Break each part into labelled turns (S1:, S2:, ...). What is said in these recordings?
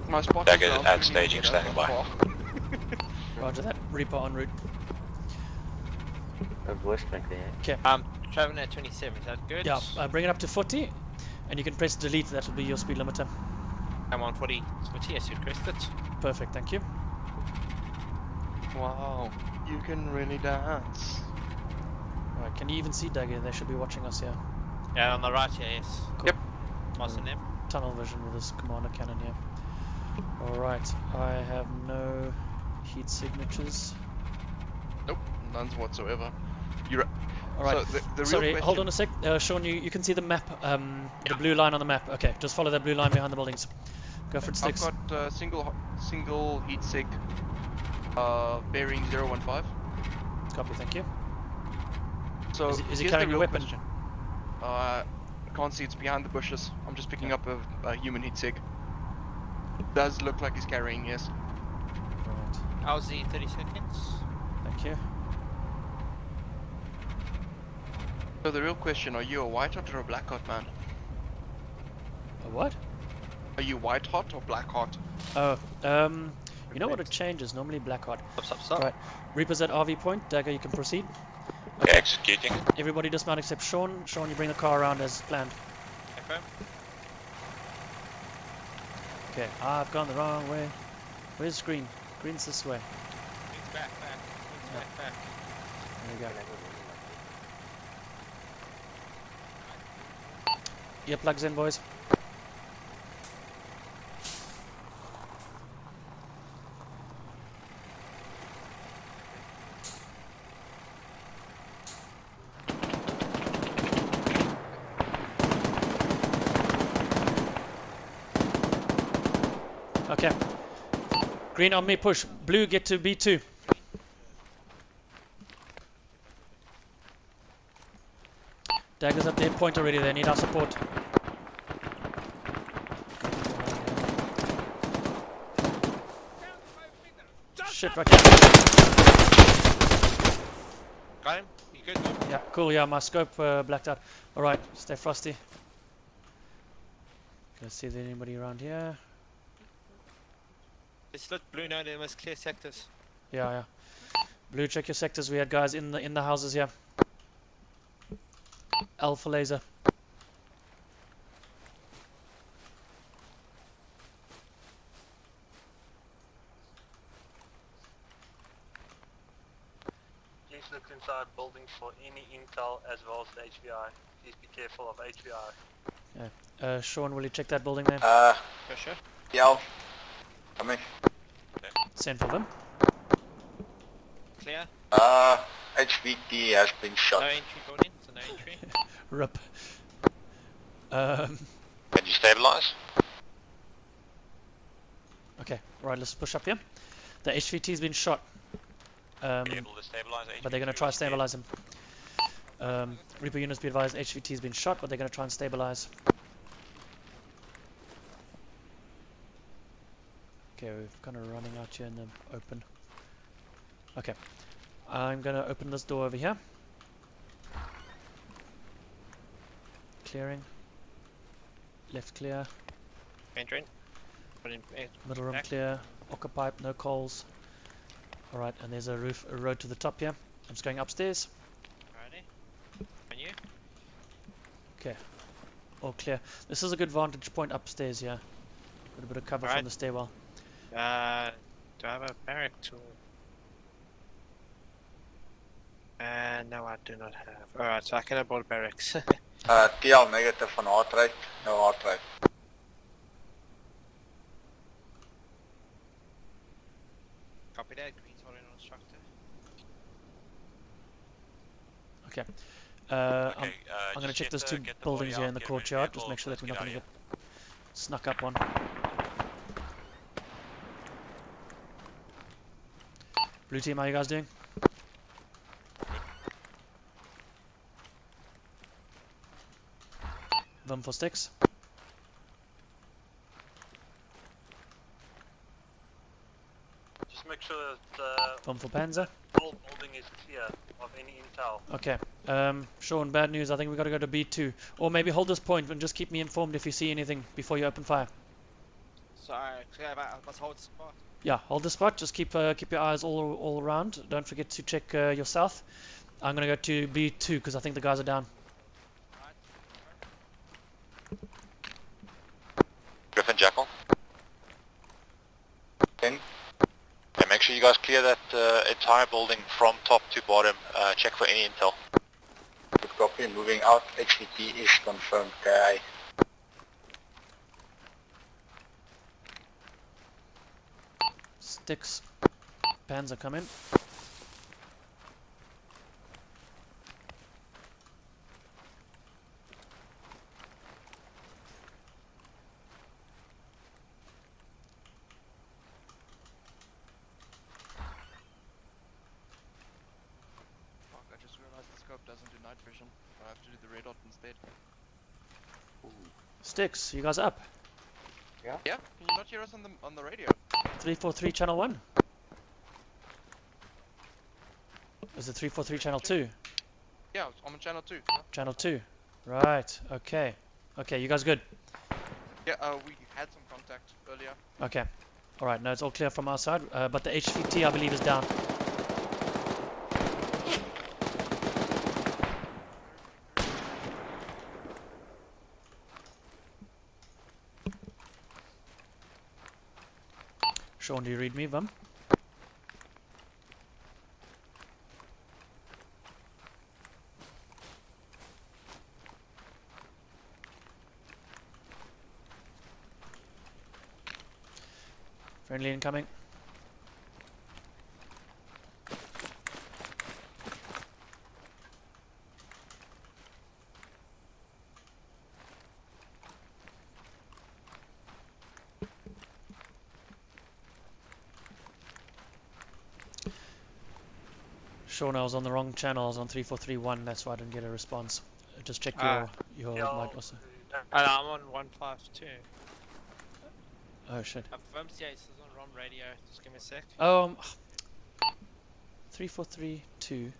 S1: My spot
S2: Dagger
S1: is
S2: at staging, standing by.
S3: Roger that. Reaper en route. Okay.
S4: Traveling at 27, is that good?
S3: Yeah, bring it up to 40, and you can press delete. That will be your speed limiter.
S4: I'm on 40. Yes, you pressed it.
S3: Perfect, thank you.
S1: Wow, you can really dance.
S3: Right, can you even see Dagger? They should be watching us here.
S4: Yeah, on the right here, yes.
S3: Cool.
S1: Yep.
S4: Passing them.
S3: Tunnel vision with this commander cannon here. Alright, I have no heat signatures.
S1: Nope, none whatsoever. You're
S3: Alright,
S1: so the real
S3: sorry,
S1: question,
S3: hold on a sec. Sean, you can see the map, the blue line on the map. Okay, just follow that blue line behind the buildings. Go for it, sticks.
S1: I've got single heat sig, bearing 015.
S3: Copy, thank you.
S1: So
S3: Is he
S1: here's the
S3: carrying a
S1: real
S3: weapon?
S1: question. I can't see, it's behind the bushes. I'm just picking up a human heat sig. Does look like he's carrying, yes.
S3: Right,
S4: How's the 30 seconds?
S3: thank you.
S1: So the real question, are you a white hot or a black hot man?
S3: A what?
S1: Are you white hot or black hot?
S3: Oh, you know what it changes? Normally black hot.
S4: Stop.
S3: Right, Reaper's at RV point. Dagger, you can proceed.
S2: Okay, executing.
S3: Everybody dismount except Sean. Sean, you bring the car around as planned.
S4: Confirm.
S3: Okay, I've gone the wrong way. Where's green? Green's this way.
S4: It's back. It's back.
S3: There we go. Earplugs in, boys. Okay. Green on me, push. Blue, get to B2. Dagger's at the end point already, they need our support. Shit, right here.
S4: Got him? You good? No?
S3: Yeah, cool, yeah, my scope blacked out. Alright, stay frosty. Let's see if there's anybody around here.
S4: Let's let blue know they must clear sectors.
S3: Yeah. Blue, check your sectors. We had guys in the houses here. Alpha laser.
S5: Please look inside buildings for any intel as well as the HVI. Please be careful of HVI.
S3: Yeah. Sean, will you check that building there?
S4: Sure.
S2: Yeah. Coming.
S3: Send for them.
S4: Clear.
S2: HVT has been shot.
S4: No entry, Gordon. So no entry.
S3: Rip.
S2: Can you stabilize?
S3: Okay, right, let's push up here. The HVT's been shot.
S2: Able to stabilize HVT?
S3: But they're going to try to stabilize him. Reaper units be advised, HVT's been shot, but they're going to try and stabilize. Okay, we're kind of running out here in the open. Okay, I'm going to open this door over here. Clearing. Left clear.
S4: Entering. Put in,
S3: Middle room
S4: back.
S3: clear. Ocker pipe, no coals. Alright, and there's a road to the top here. I'm just going upstairs.
S4: Alrighty. On you.
S3: Okay, all clear. This is a good vantage point upstairs here. Got a bit of cover from
S4: Alright.
S3: the stairwell.
S4: Do I have a barrack tool? No, I do not have. Alright, so I can abort barracks.
S2: TL negative on heart rate, no heart rate.
S4: Copy that. Green's holding on structure.
S3: Okay.
S2: Okay,
S3: I'm going to check those two buildings here in the courtyard. Just make sure that we're not going to get snuck up on. Blue team, how you guys doing? Vim for sticks.
S5: Just make sure that
S3: Vim for Panzer.
S5: the whole building is clear of any intel.
S3: Okay. Sean, bad news. I think we got to go to B2. Or maybe hold this point and just keep me informed if you see anything before you open fire.
S4: Sorry, I must hold the spot.
S3: Yeah, hold the spot. Just keep your eyes all around. Don't forget to check your south. I'm gonna go to B2 because I think the guys are down.
S6: Griffin Jackal.
S2: In.
S6: Okay, make sure you guys clear that entire building from top to bottom. Check for any intel.
S2: Good copy. Moving out. HVT is confirmed. KI.
S3: Sticks. Pans are coming.
S1: Fuck, I just realized the scope doesn't do night vision. I have to do the red dot instead.
S3: Sticks, you guys up?
S1: Yeah? Can you not hear us on the radio?
S3: 343 channel 1? Is it 343 channel 2?
S1: Yeah, I'm on channel 2.
S3: Channel 2. Right, okay. Okay, you guys good?
S1: Yeah, we had some contact earlier.
S3: Okay. Alright, no, it's all clear from our side. But the HVT, I believe, is down. Sean, do you read me, Vum? Friendly incoming. Sean, I was on the wrong channel. I was on 3431. That's why I didn't get a response. Just check your mic also.
S4: I'm on 152.
S3: Oh shit.
S4: Firms, yeah, it says on ROM radio. Just give me a sec.
S3: 3432.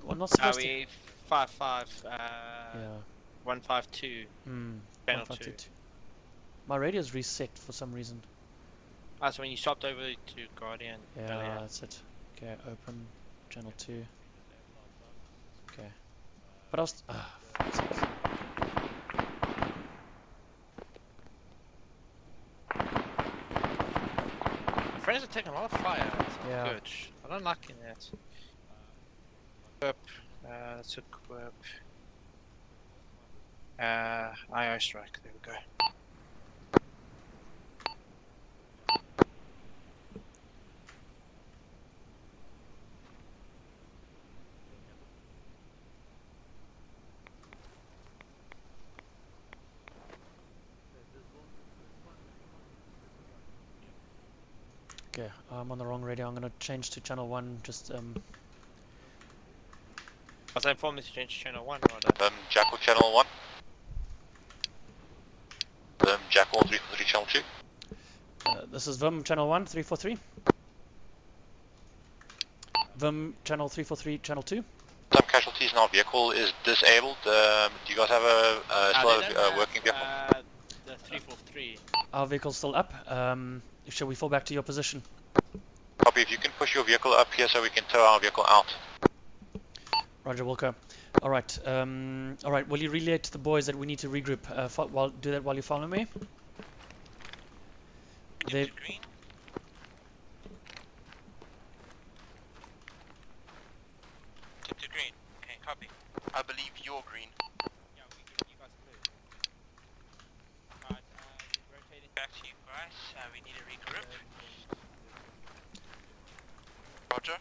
S3: Well, not supposed to.
S4: we 55.
S3: Yeah.
S4: 152. Channel
S3: 152. My radio's reset for some reason.
S4: That's when you swapped over to Guardian.
S3: Yeah,
S4: earlier.
S3: that's it. Okay, open channel 2. Okay. But I was. Fuck's sake.
S4: Friends are taking a lot of fire. It's not
S3: Yeah.
S4: good. I don't like it. Equip. Let's equip. IO strike. There we go.
S3: Okay, I'm on the wrong radio. I'm gonna change to channel 1. Just
S4: Was I informed to change to channel 1 or
S6: Jackal channel 1. Jackal 343 channel 2.
S3: this is Vim channel 1 343. Vim channel 343 channel 2.
S6: Some casualties in our vehicle is disabled. Do you guys have still a working vehicle?
S4: The 343.
S3: Our vehicle's still up. Shall we fall back to your position?
S6: Copy, if you can push your vehicle up here so we can tow our vehicle out.
S3: Roger, Wilco. Alright, alright, will you relay to the boys that we need to regroup? Do that while you follow me. They,
S6: Green. Tip to green. Okay, copy.
S1: I believe you're green.
S4: Yeah, you guys blue. Alright, rotating.
S6: Back to you guys. We need to regroup.
S1: Roger.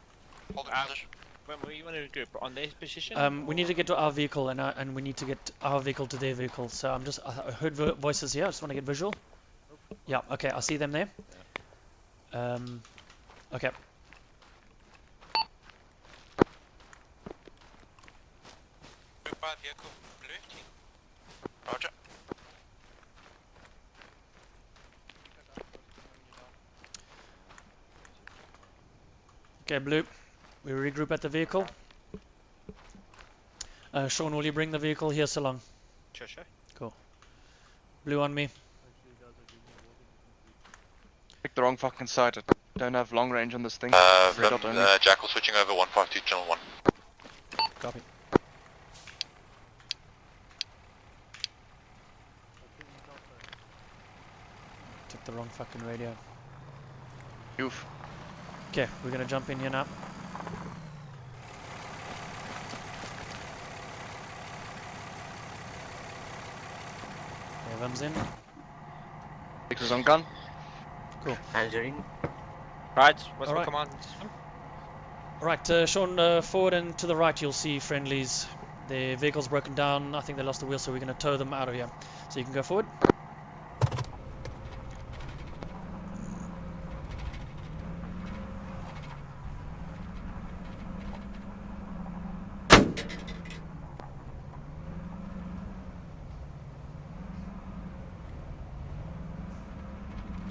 S1: Hold the position.
S4: When you want to regroup on their position?
S3: we need to get to our vehicle and we need to get our vehicle to their vehicle. So I heard voices here. I just want to get visual. Yeah, okay, I see them there. Okay.
S6: Group by vehicle blue team.
S1: Roger.
S3: Okay, Blue. We regroup at the vehicle. Sean, will you bring the vehicle here so long?
S4: Sure.
S3: Cool. Blue on me.
S1: Picked the wrong fucking side. I don't have long range on this thing. Red dot only.
S6: Jackal switching over 152 channel 1.
S3: Copy. Took the wrong fucking radio.
S1: Oof.
S3: Okay, we're gonna jump in here now. Vim's in.
S1: Takes his own gun.
S3: Cool.
S4: Right, what's
S3: All
S4: my
S3: right.
S4: command?
S3: Alright, Sean, forward and to the right you'll see friendlies. Their vehicle's broken down. I think they lost the wheel, so we're going to tow them out of here. So you can go forward.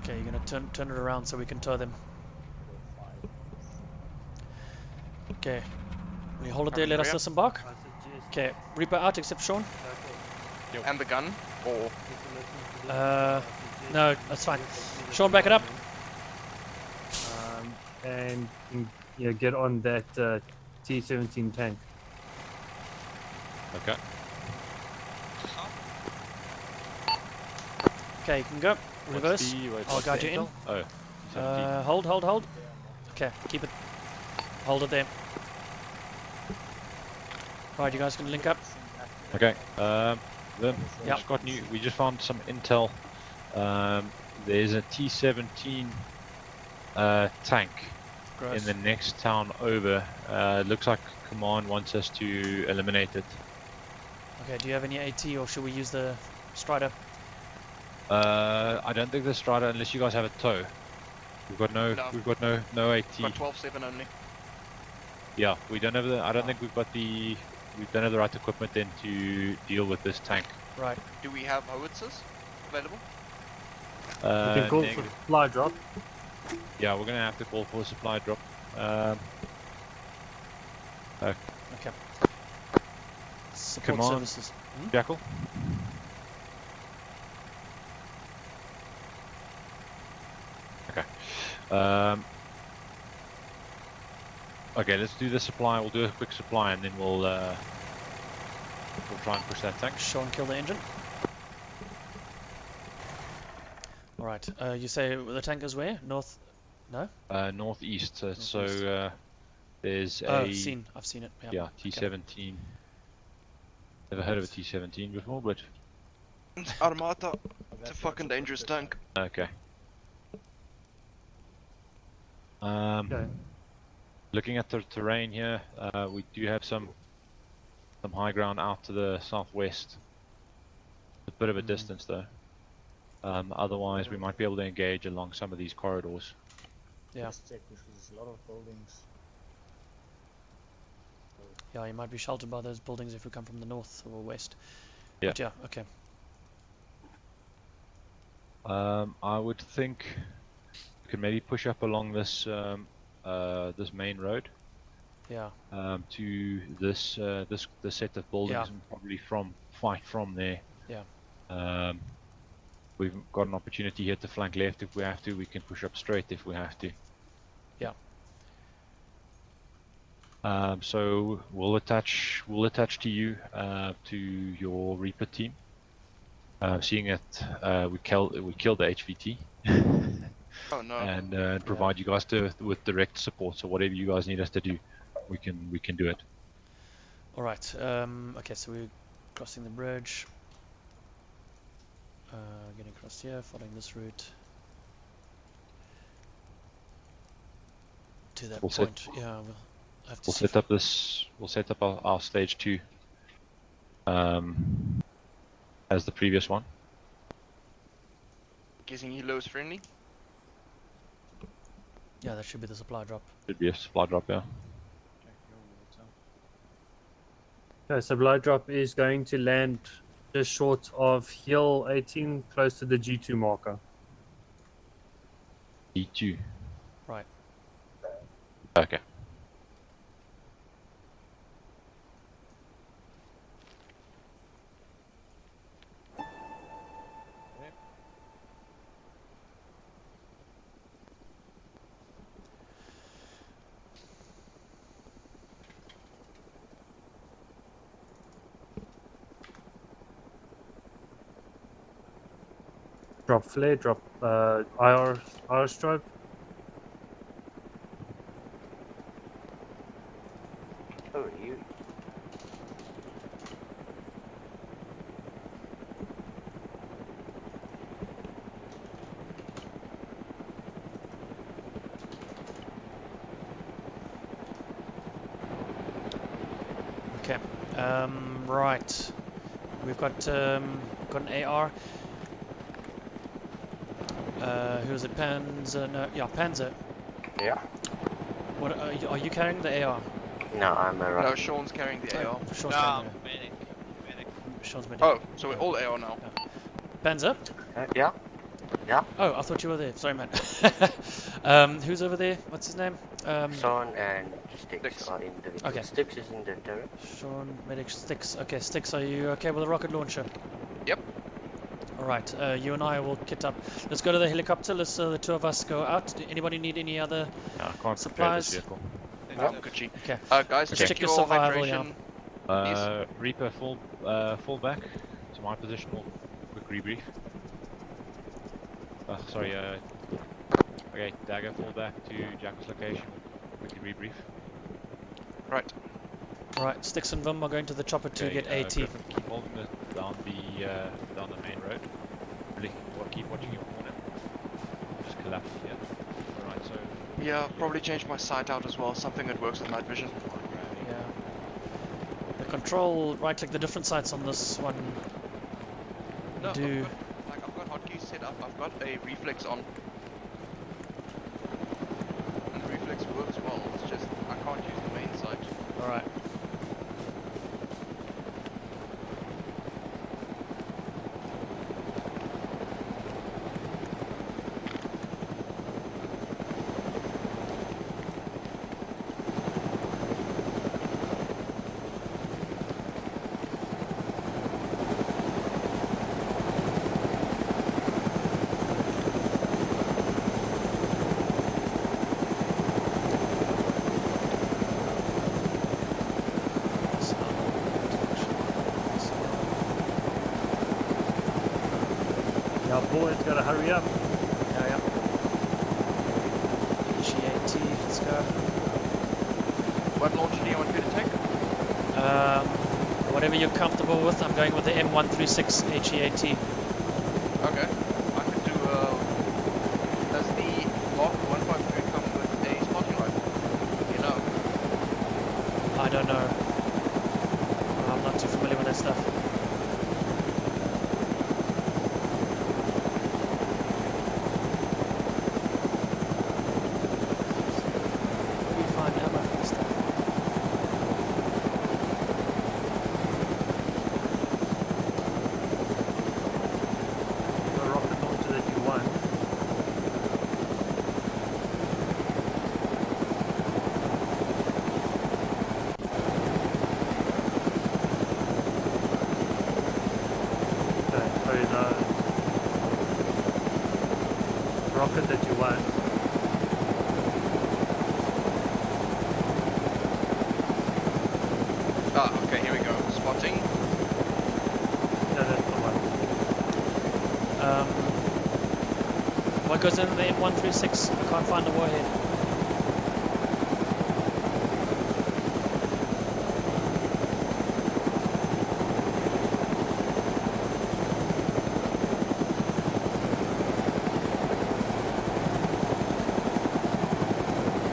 S3: Okay, you're going to turn it around so we can tow them. Okay. Will you hold it there, let us disembark? Okay, Reaper out except Sean.
S1: And the gun. Or
S3: No, that's fine. Sean, back it up.
S7: And yeah, get on that T-17 tank.
S8: Okay.
S3: Okay, you can go. Reverse. I'll guide you in.
S8: Oh, 17.
S3: Hold. Okay, keep it. Hold it there. Right, you guys can link up.
S8: Okay. Then
S3: Yep.
S8: we just found some intel. There's a T-17 tank
S3: Gross.
S8: in the next town over. Looks like command wants us to eliminate it.
S3: Okay, do you have any AT or should we use the Strider?
S8: I don't think the Strider, unless you guys have a tow. We've got no AT.
S1: got 12-7 only.
S8: Yeah, we don't have the. I don't think we don't have the right equipment then to deal with this tank.
S3: Right.
S1: Do we have howitzers available?
S7: You can call for
S8: Negative.
S7: fly drop.
S8: Yeah, we're gonna have to call for a supply drop.
S3: Okay. Support
S8: Command.
S3: services. Hmm?
S8: Jackal. Okay. Okay, let's do the supply. We'll do a quick supply, and then we'll try and push that tank.
S3: Sean, kill the engine. Alright, you say the tank is where? North? No?
S8: Northeast.
S3: Northeast.
S8: So there's
S3: Oh,
S8: a
S3: I've seen it.
S8: yeah T-17. Never heard of a T-17 before, but
S1: Armata. It's a fucking dangerous tank.
S8: okay.
S7: Okay.
S8: Looking at the terrain here, we do have some high ground out to the southwest. A bit of a distance though. Otherwise, we might be able to engage along some of these corridors.
S3: Yeah.
S2: Check because there's a lot of buildings.
S3: Yeah, you might be sheltered by those buildings if we come from the north or west.
S8: Yeah.
S3: But yeah, okay.
S8: I would think we could maybe push up along this this main road
S3: Yeah.
S8: to this this set of buildings,
S3: Yeah.
S8: and probably fight from there.
S3: Yeah.
S8: We've got an opportunity here to flank left if we have to. We can push up straight if we have to.
S3: Yeah.
S8: So we'll attach to you to your Reaper team. Seeing that we killed the HVT.
S1: Oh no.
S8: And provide you guys with direct support. So whatever you guys need us to do, we can do it.
S3: All right. Okay, so we're crossing the bridge. Getting across here, following this route to that
S8: We'll set-
S3: point. Yeah, we'll have to
S8: We'll
S3: see.
S8: set up this. We'll set up our stage 2 as the previous one.
S1: Guessing Hilo is friendly.
S3: Yeah, that should be the supply drop.
S8: Should be a supply drop, yeah.
S7: Okay, supply drop is going to land just short of Hill 18, close to the G2 marker.
S8: E2.
S3: Right.
S8: Okay.
S7: Drop flare, drop IR strobe.
S9: Oh, you.
S3: Okay. Right. We've got an AR. Who is it? Panzer? No, yeah, Panzer.
S9: Yeah.
S3: What are you carrying the AR?
S9: No, I'm a
S1: No,
S9: rocket.
S1: Sean's carrying the AR.
S3: Sean's
S4: No,
S3: carrying
S4: medic. Medic.
S3: Sean's medic.
S1: Oh, so we're all AR now.
S3: Panzer?
S9: Yeah.
S3: Oh, I thought you were there. Sorry, man. Who's over there? What's his name?
S9: Sean and Sticks
S1: Sticks.
S9: are in the vehicle.
S3: Okay.
S9: Sticks is in the turret.
S3: Sean, medic, Sticks. Okay, Sticks, are you okay with the rocket launcher?
S1: Yep.
S3: Alright, you and I will kit up. Let's go to the helicopter. Let's the two of us go out. Do anybody need any other?
S8: No, I can't prepare
S3: Supplies?
S8: this vehicle.
S1: Oh, good G.
S3: Okay.
S1: Guys,
S3: Let's
S1: check,
S3: check your
S1: your
S3: survival,
S1: hydration.
S8: Reaper, fall back to my position. We'll quick rebrief. Sorry. Okay, Dagger, fall back to Jackal's location. We'll quickly rebrief.
S1: Right.
S3: Alright, Sticks and Vim are going to the chopper to
S8: Okay,
S3: get AT.
S8: Griffin, keep holding down the main road. Really, keep watching your corner. Just collapse here. Alright, so
S1: Yeah, probably change my sight out as well. Something that works with night vision.
S3: Yeah. The control, right click the different sights on this one.
S1: No,
S3: Do
S1: I've got hotkeys set up. I've got a reflex on. And the reflex works well. It's just I can't use the main sight.
S3: alright.
S7: Yeah, boys, gotta hurry up.
S3: Yeah, yeah. HEAT, let's go.
S1: What launcher do you want me to take?
S3: Whatever you're comfortable with, I'm going with the M136 HEAT.
S1: Okay. I could do. Does the Mark 153 come with a spotting rifle? You know.
S3: I don't know. I'm not too familiar with that stuff. Where do you find ammo for this stuff?
S7: The rocket launcher that you want. Okay, sorry, the rocket that you want.
S1: Ah, okay. Here we go. Spotting.
S7: Yeah, that's the one.
S3: What goes in the M136? I can't find the warhead.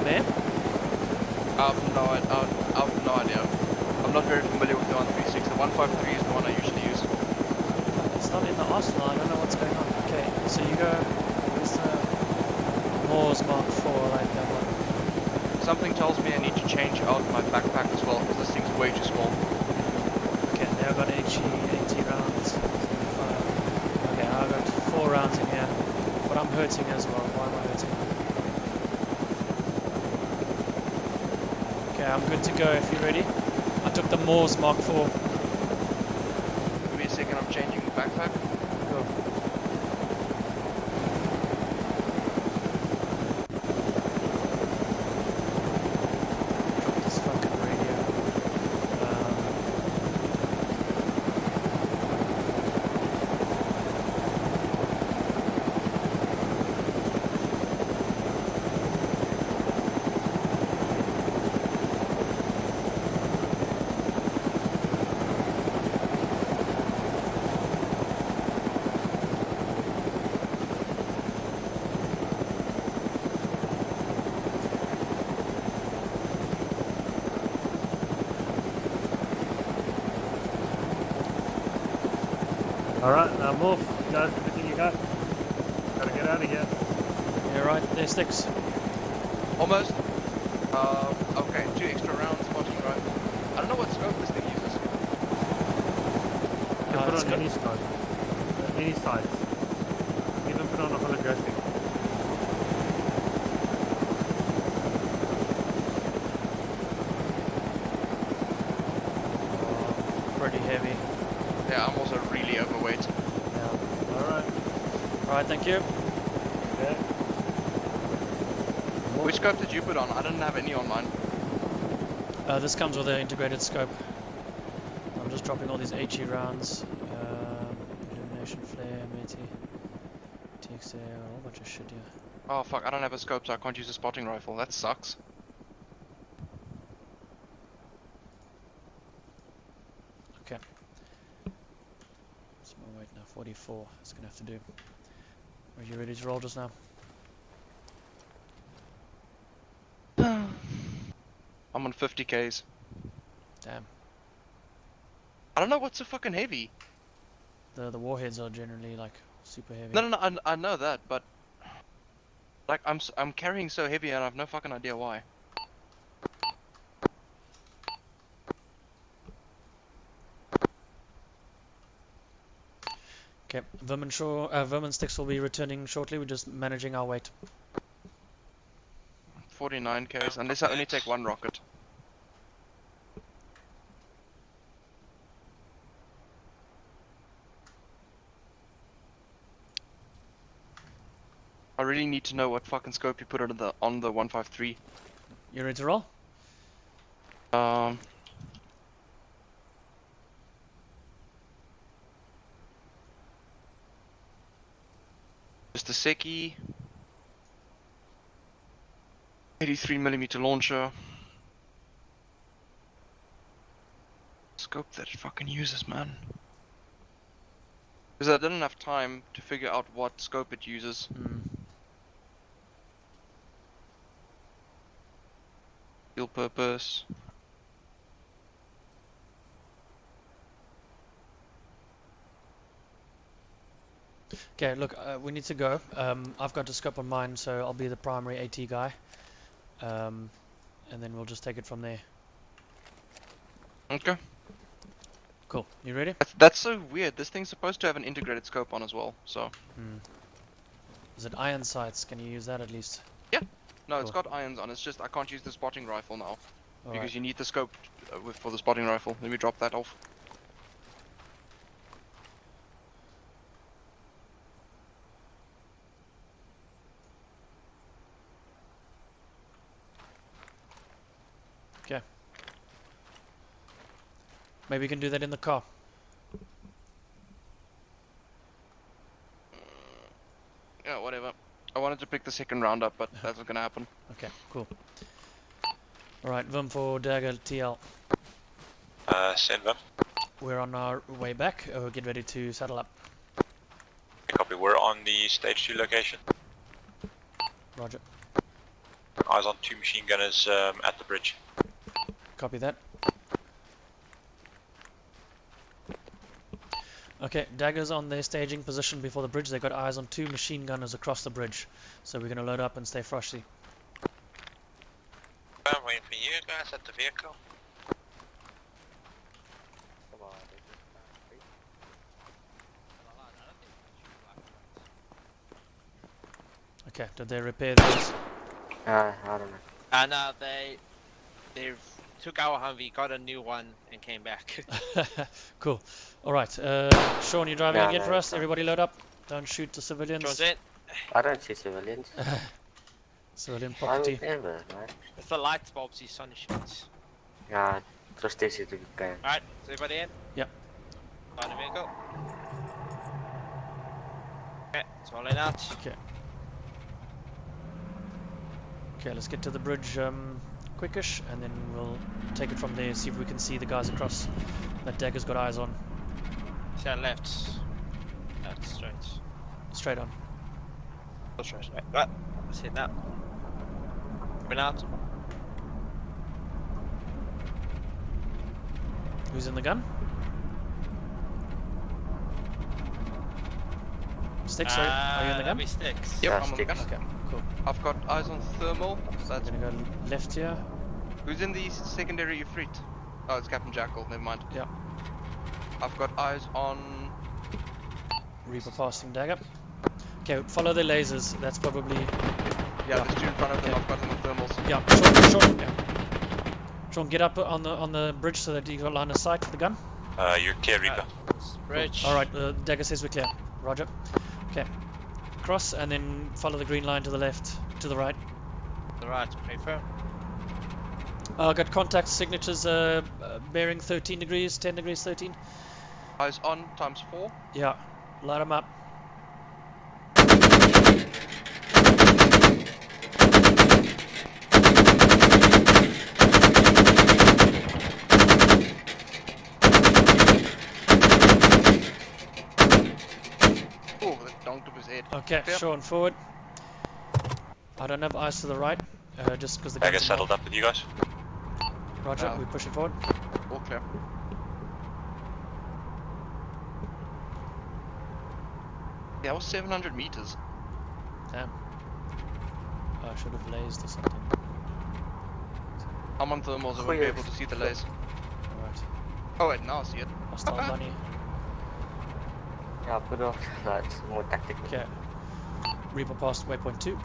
S3: There?
S1: I've no idea. I'm not very familiar with the 136. The 153 is the one I usually use.
S3: It's not in the arsenal. I don't know what's going on. Okay, so you go. Where's the Moore's Mark 4? I like that one.
S1: Something tells me I need to change out my backpack as well because this thing's way too small.
S3: Okay, there I've got 80 rounds. 75. Okay, I've got 4 rounds in here. But I'm hurting as well. Why am I hurting? Okay, I'm good to go if you're ready. I took the Moore's Mark 4.
S1: Give me a second, I'm changing the backpack.
S3: Cool. Drop this fucking radio.
S7: Alright, I'm off. Guys, everything you got. Gotta get out of here.
S3: Yeah, right, there sticks.
S1: Almost. Okay, 2 extra rounds, spotting right. I don't know what scope this thing uses.
S7: You can put
S3: it's
S7: on
S3: got-
S7: any side. Any sides. Even put on a holographic.
S3: Pretty heavy.
S1: Yeah, I'm also really overweight.
S3: Yeah.
S7: Alright.
S3: Alright, thank you.
S7: Okay.
S1: Which scope did you put on? I didn't have any on mine.
S3: This comes with an integrated scope. I'm just dropping all these HE rounds. Elimination, flare, meti, TXA, a whole bunch of shit here.
S1: Oh fuck, I don't have a scope, so I can't use a spotting rifle. That sucks.
S3: Okay. What's my weight now? 44. That's gonna have to do. Are you ready to roll just now?
S1: I'm on 50 Ks.
S3: Damn.
S1: I don't know what's so fucking heavy.
S3: The warheads are generally like super heavy.
S1: No, I know that, but like I'm carrying so heavy and I have no fucking idea why.
S3: Okay, vermin sticks will be returning shortly. We're just managing our weight.
S1: 49 Ks, unless I only take 1 rocket. I really need to know what fucking scope you put on the 153.
S3: You ready to roll?
S1: Just a Seki. 83mm launcher. Scope that it fucking uses, man. Because I didn't have time to figure out what scope it uses. Dual purpose.
S3: Okay, look, we need to go. I've got a scope on mine, so I'll be the primary AT guy. And then we'll just take it from there.
S1: Okay.
S3: Cool. You ready?
S1: That's so weird. This thing's supposed to have an integrated scope on as well, so.
S3: Is it iron sights? Can you use that at least?
S1: No, it's
S3: Cool.
S1: got irons on. It's just I can't use the spotting rifle now.
S3: All
S1: Because
S3: right.
S1: you need the scope for the spotting rifle. Let me drop that off.
S3: Okay. Maybe you can do that in the car.
S1: Yeah, whatever. I wanted to pick the second round up, but that's not gonna happen.
S3: Okay, cool. Alright, Vim for Dagger TL.
S6: Send them.
S3: We're on our way back. Get ready to saddle up.
S6: Copy, we're on the stage 2 location.
S3: Roger.
S6: Eyes on 2 machine gunners at the bridge.
S3: Copy that. Okay, Dagger's on their staging position before the bridge. They've got eyes on 2 machine gunners across the bridge. So we're going to load up and stay frosty.
S6: I'm waiting for you guys at the vehicle.
S3: Okay, did they repair those?
S9: I don't know.
S4: And they took our Humvee, got a new one, and came back.
S3: Cool. Alright, Sean, you driving
S9: Yeah,
S3: again
S9: no,
S3: for us?
S9: it's fine.
S3: Everybody load up. Don't shoot the civilians.
S4: John's in.
S9: I don't see civilians.
S3: Civilian
S9: I
S3: property.
S9: would never, man.
S4: It's the light bulbs, these sun shoots.
S9: Yeah, trust easy to go.
S4: Alright, is everybody in?
S3: Yep.
S4: Find a vehicle. Okay, it's rolling out.
S3: Okay. Okay, let's get to the bridge quickish, and then we'll take it from there, see if we can see the guys across that Dagger's got eyes on.
S4: Stand left. Left, straight.
S3: Straight on.
S4: Oh, straight, right. Right, let's hit that. Coming out.
S3: Who's in the gun? Sticks, sorry. Are you in the gun?
S4: That'd be sticks.
S1: Yep,
S9: Yeah,
S1: I'm on the gun.
S9: sticks.
S3: Okay, cool.
S1: I've got eyes on thermal.
S3: So I'm
S1: That's
S3: gonna go left here.
S1: who's in the secondary Ifrit? Oh, it's Captain Jackal. Never mind.
S3: Yeah.
S1: I've got eyes on.
S3: Reaper passing Dagger. Okay, follow the lasers. That's probably...
S1: Yeah, there's two in front of them.
S3: Okay.
S1: I've got them with thermals.
S3: Yeah, Sean, yeah. Sean, get up on the bridge so that you got line of sight for the gun.
S6: You're clear, Reaper.
S4: Bridge.
S3: Alright, Dagger says we're clear. Roger. Okay. Cross and then follow the green line to the left, to the right.
S4: Right, confirm.
S3: Got contact signatures bearing 13 degrees, 10 degrees, 13.
S1: Eyes on times 4.
S3: Yeah, light them up.
S1: Oh, that donked up his head.
S3: Okay,
S1: Clear.
S3: Sean, forward. I don't have eyes to the right, just because the
S6: Dagger
S3: guns are
S6: settled up with you guys.
S3: Roger,
S1: Oh.
S3: we're pushing forward.
S1: All clear. Yeah, that was 700 meters.
S3: Damn. I should have lased or something.
S1: I'm on thermals, I won't be able to see the laser.
S3: Alright.
S1: Oh wait, now I see it.
S3: Hostile bunny.
S9: Yeah, put off. That's more tactical.
S3: Okay. Reaper past waypoint 2.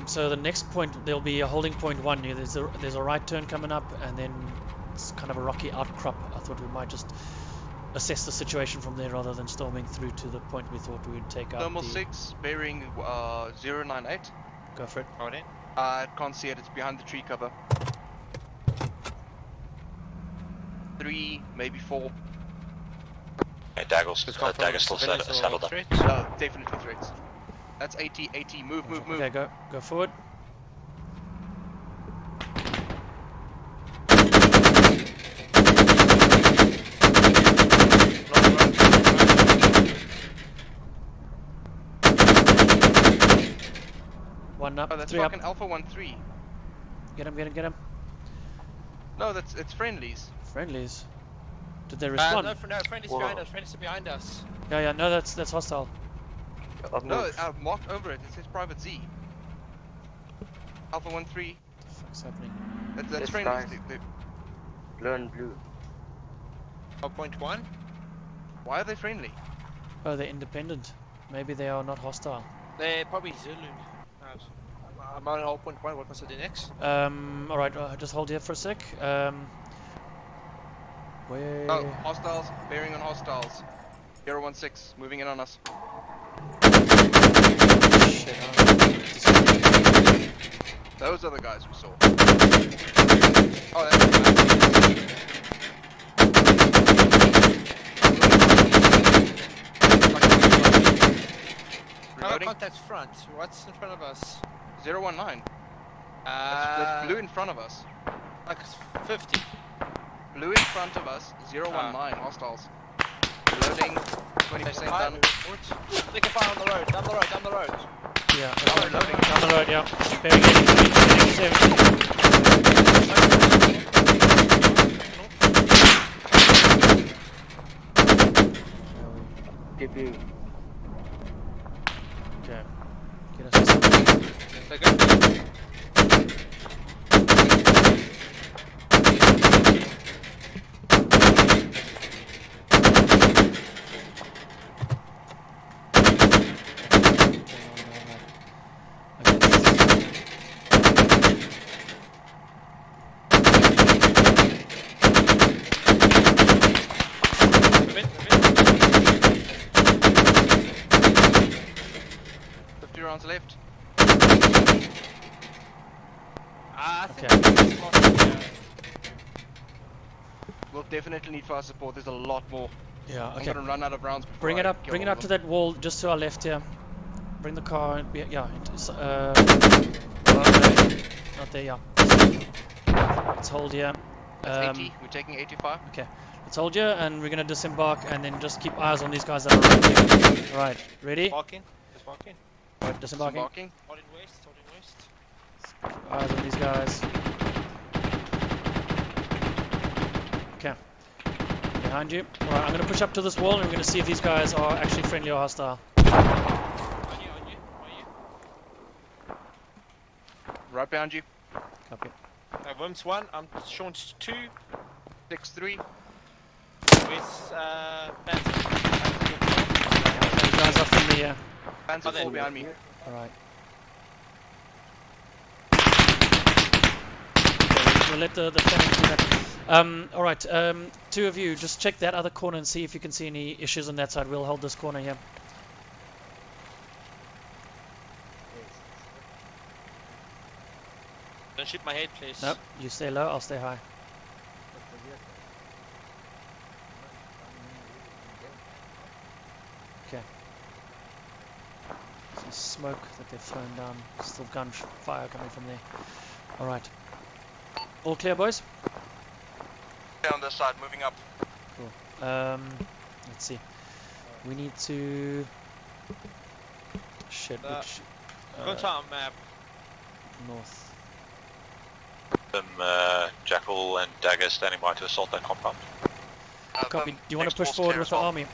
S3: So the next point, there'll be a holding point 1. There's a right turn coming up, and then it's kind of a rocky outcrop. I thought we might just assess the situation from there rather than storming through to the point we thought we would take out.
S1: Thermal
S3: the...
S1: 6, bearing 098.
S3: Go for it.
S4: Hold in.
S1: I can't see it, it's behind the tree cover. 3, maybe 4.
S6: Yeah, Dagger's still settled up.
S1: No, definitely threats. That's 80, 80, move.
S3: Okay, go forward. One up,
S1: Oh, that's
S3: 3 up.
S1: fucking Alpha 1-3.
S3: Get him.
S1: No, it's friendlies.
S3: Friendlies. Did they respond?
S4: No, friendly's behind us. Friendly's behind us.
S3: Yeah, no, that's hostile.
S1: No, I've marked over it. It says Private Z. Alpha 1-3.
S3: What the fuck's happening?
S1: That's
S9: This
S1: friendlies.
S9: guy's- Blue and blue.
S4: 0.1.
S1: Why are they friendly?
S3: Oh, they're independent. Maybe they are not hostile.
S4: They're probably Zulu. I'm on 0.1. What must I do next?
S3: Alright, just hold here for a sec. Where...
S1: Oh, hostiles, bearing on hostiles. 016, moving in on us.
S3: Shit,
S1: Those are the guys we saw. Oh, that's the Reloading.
S4: Contact front. What's in front of us?
S1: 019. That's blue in front of us.
S4: Like 50.
S1: Blue in front of us. 019 hostiles. Reloading. 20% done.
S4: Take a fire on the road. Down the road.
S3: Yeah,
S1: Oh, reloading.
S3: down the road, yeah. Bearing 87.
S9: TP.
S3: Okay. Get us.
S4: They're good.
S1: Rounds left.
S4: I think
S3: Okay.
S1: We'll definitely need fire support. There's a lot more.
S3: Yeah,
S1: I'm
S3: okay.
S1: gonna run out of rounds. Before
S3: Bring it
S1: I
S3: up.
S1: kill
S3: Bring it
S1: all
S3: up
S1: of
S3: to
S1: them.
S3: that wall just to our left here. Bring the car. Yeah. Not there. Yeah. Let's hold here.
S1: That's 80. We're taking 85.
S3: Okay. Let's hold here, and we're gonna disembark, and then just keep eyes on these guys that are right here. All right. Ready?
S4: walking. Just walking.
S3: Right, disembarking.
S1: Disembarking.
S4: Holding waist.
S3: Eyes on these guys. Okay. Behind you. Alright, I'm going to push up to this wall and we're going to see if these guys are actually friendly or hostile.
S4: On you.
S1: Right behind you.
S3: Copy.
S4: Worms 1, I'm Sean 2.
S1: 6-3.
S4: With Benson.
S3: These guys are friendly here.
S1: Panzer
S4: Oh, there.
S1: 4 behind me.
S3: Alright. We'll let the flank do that. Alright, two of you, just check that other corner and see if you can see any issues on that side. We'll hold this corner here.
S4: Don't shoot my head, please.
S3: Nope, you stay low, I'll stay high. Okay. Some smoke that they've thrown down. Still gunfire coming from there. Alright. All clear, boys?
S2: On this side, moving up.
S3: Cool. Let's see. We need to... Shit, which...
S4: Go to our map.
S3: North.
S6: Jackal and Dagger standing by to assault that compound.
S3: Copy. Do you want to push forward with the army?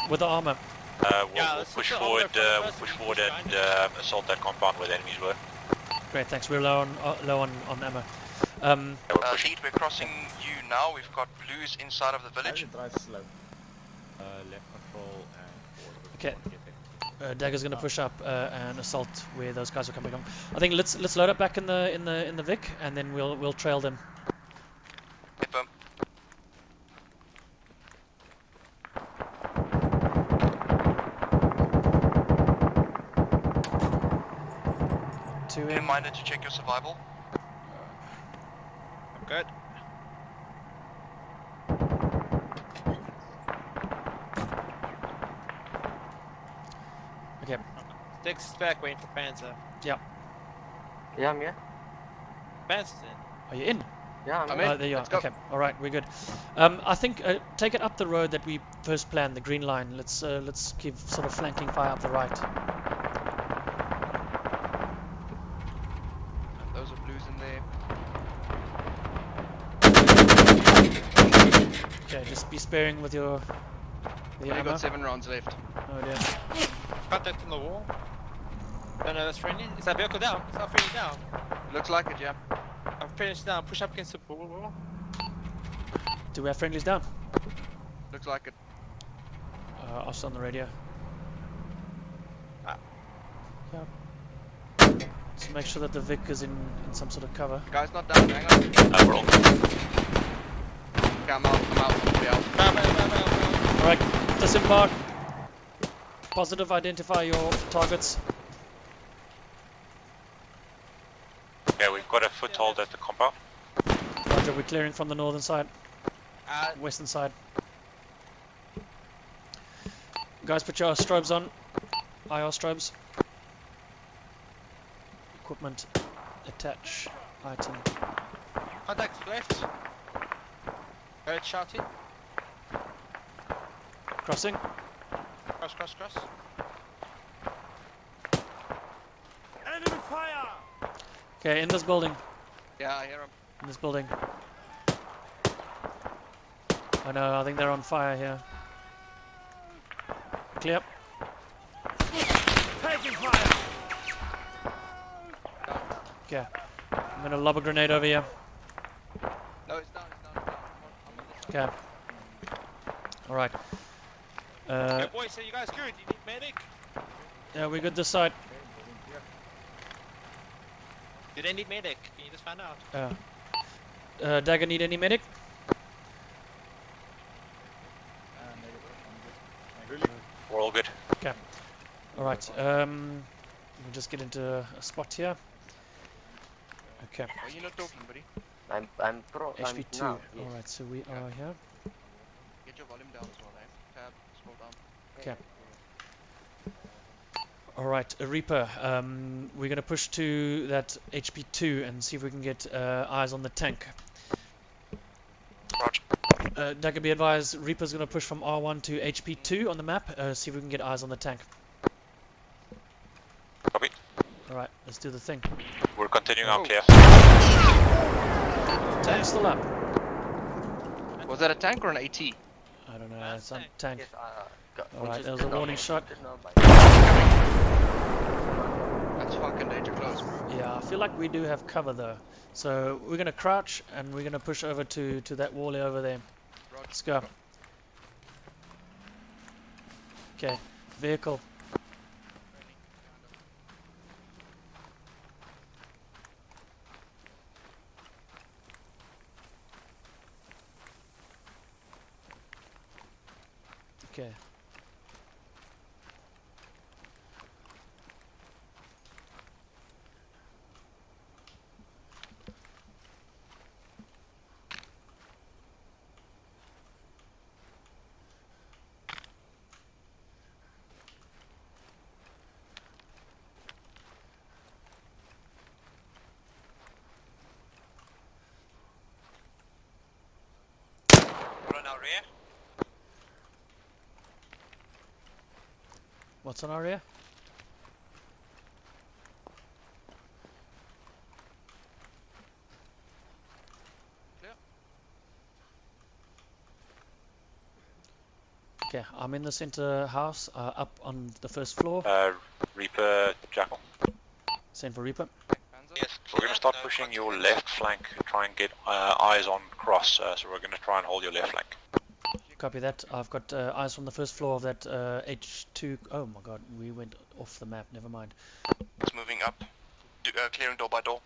S3: With the armor.
S6: We'll
S4: Yeah, let's
S6: push
S4: put the
S6: forward.
S4: armor
S6: We'll
S4: first
S6: push
S4: and
S6: forward
S4: push
S6: and
S4: behind
S6: assault that compound where the enemies were.
S3: Great, thanks. We're low on ammo.
S6: Yeah, we're pushing.
S2: Lead, we're crossing you now. We've got blues inside of the village.
S8: Left control and
S3: Okay. Dagger's going to push up and assault where those guys are coming from. I think let's load up back in the Vic and then we'll trail them.
S2: Yep,
S3: Two
S2: be
S3: in.
S2: reminded to check your survival.
S4: I'm good.
S3: Okay.
S4: Six is back waiting for Panzer.
S9: Yeah, I'm here.
S4: Panzer's in.
S3: Are you in?
S9: Yeah, I'm
S1: I'm
S9: here.
S1: in.
S3: There you are.
S1: Let's go.
S3: Okay. All right. We're good. I think take it up the road that we first planned, the green line. Let's keep sort of flanking fire up the right.
S1: Those are blues in there.
S3: Okay. Just be sparing with your
S1: Only
S3: ammo.
S1: got 7 rounds left.
S3: Oh dear.
S4: Contact on the wall. No, that's friendly. Is that vehicle down? Is that friendly down?
S1: Looks like it, yeah.
S4: I'm finished down. Push up against the wall.
S3: Do we have friendlies down?
S1: Looks like it.
S3: Us on the radio.
S4: Ah.
S3: Yeah. Just make sure that the Vic is in some sort of cover.
S1: Guy's not down, hang on.
S6: We're all
S1: Okay, I'm out. Yeah.
S3: Alright, disembark. Positive, identify your targets.
S6: Okay, we've got a foothold at the compound.
S3: Roger, we're clearing from the northern side,
S4: Uh,
S3: western side. Guys, put your strobes on. IR strobes. Equipment. Attach. Item.
S4: contact left. Heard shouting.
S3: Crossing.
S4: Cross.
S3: Okay, in this building.
S1: Yeah, I hear him.
S3: In this building. I know, I think they're on fire here. Clear. Okay. I'm gonna lob a grenade over here.
S1: No, it's down. I'm on this
S3: Okay. Alright.
S4: Hey boys, so you guys good? You need medic?
S3: Yeah, we're good this side.
S4: Do they need medic? Can you just find out?
S3: Dagger, need any medic?
S6: We're all good.
S3: Alright, we'll just get into a spot here. Okay,
S1: Why are you not talking, buddy?
S9: I'm pro. I'm
S3: HP2.
S9: now. Yes.
S3: Alright, so we are here.
S1: Get your volume down as well, eh? Tab, scroll down.
S3: Okay. Alright, a Reaper. We're going to push to that HP2 and see if we can get eyes on the tank.
S2: Roger.
S3: Dagger, be advised, Reaper's going to push from R1 to HP2 on the map. See if we can get eyes on the tank.
S6: Copy.
S3: Alright, let's do the thing.
S6: We're continuing our clear.
S3: Tank's still up.
S1: Was that a tank or an AT?
S3: I don't know.
S4: Last
S3: Some
S4: tank.
S3: tank.
S9: Yes,
S3: Alright, there was a warning shot.
S1: That's fucking danger close, bro.
S3: Yeah, I feel like we do have cover though. So we're gonna crouch and we're gonna push over to that wall over there.
S1: Roger.
S3: Let's go. Okay, vehicle. Okay.
S4: What on our rear?
S3: What's on our rear?
S1: Clear.
S3: Okay, I'm in the center house, up on the first floor.
S6: Reaper, Jackal.
S3: Send for Reaper.
S1: Panzer.
S4: Yes.
S6: We're going to start pushing your left flank, try and get eyes on cross, so we're going to try and hold your left flank.
S3: Copy that. I've got eyes from the first floor of that H2. Oh my god, we went off the map. Never mind.
S1: It's moving up. Clearing door by door.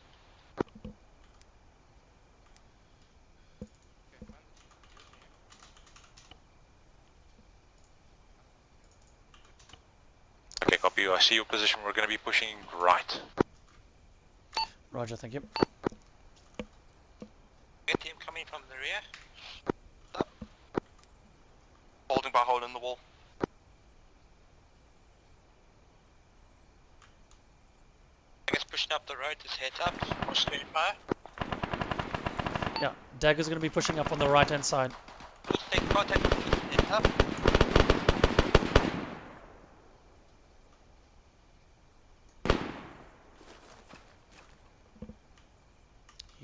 S6: Okay, copy you. I see your position. We're going to be pushing right.
S3: Roger, thank you.
S4: Get team coming from the rear.
S1: Holding by hole in the wall.
S4: I guess pushing up the road is heads up. Or straight fire.
S3: Yeah, Dagger's gonna be pushing up on the right hand side.
S4: Let's take contact with heads up.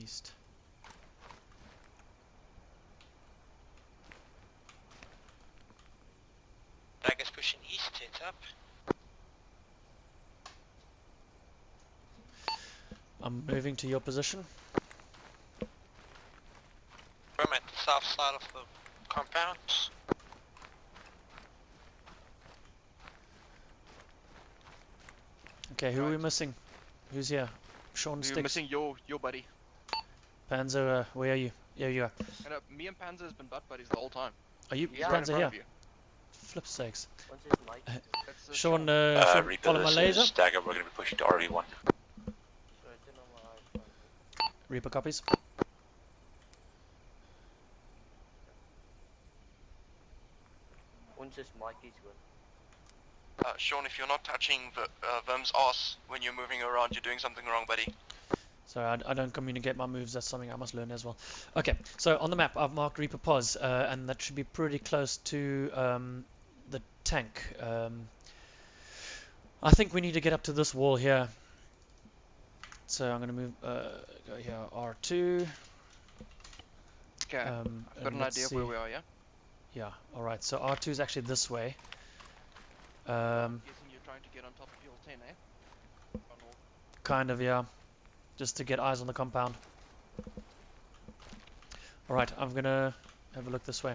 S3: East.
S4: Dagger's pushing east, heads up.
S3: I'm moving to your position.
S4: I'm at the south side of the compound.
S3: Okay, who are we
S1: Right.
S3: missing? Who's here? Sean
S1: We're
S3: Sticks.
S1: missing your buddy.
S3: Panzer, where are you? Yeah, you are.
S1: And me and Panzer has been butt buddies the whole time.
S3: Are you
S1: He's right in
S3: Panzer
S1: front
S3: here?
S1: of you.
S3: Flip sakes.
S9: What's his mic?
S1: That's,
S3: Sean,
S6: Reaper,
S3: follow my
S6: this
S3: laser.
S6: is Dagger. We're going to be pushing to RV1.
S9: So it's in my iPhone.
S3: Reaper copies.
S9: Once his mic is good.
S1: Sean, if you're not touching Vim's ass when you're moving around, you're doing something wrong, buddy.
S3: Sorry, I don't communicate my moves. That's something I must learn as well. Okay, so on the map, I've marked Reaper Pos, and that should be pretty close to the tank. I think we need to get up to this wall here. So I'm going to move, go here, R2.
S1: Okay, I've got
S3: And
S1: an
S3: let's
S1: idea of
S3: see.
S1: where we are, yeah?
S3: Yeah, alright, so R2 is actually this way.
S1: I'm guessing you're trying to get on top of your 10, eh?
S3: Kind of, yeah. Just to get eyes on the compound. Alright, I'm gonna have a look this way.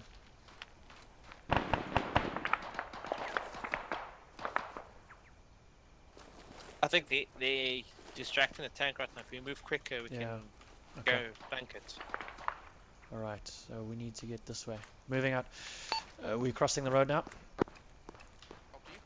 S4: I think they distracting the tank right now. If we move quicker, we
S3: Yeah.
S4: can
S3: Okay.
S4: go flank it.
S3: Alright, so we need to get this way. Moving out. We're crossing the road now.
S1: Copy.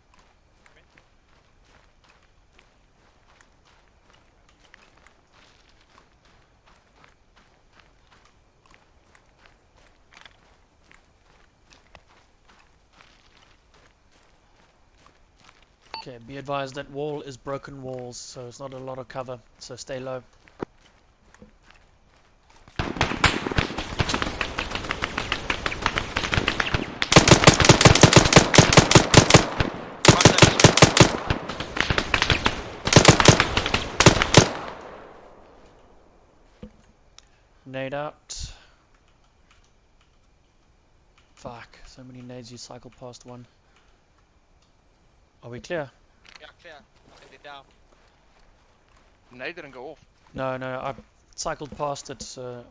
S3: Okay, be advised that wall is broken walls, so it's not a lot of cover, so stay low. Nade out. Fuck, so many nades you cycle past one. Are we clear?
S4: Yeah, clear. I think they're down.
S1: Nade didn't go off.
S3: No, I cycled past it, so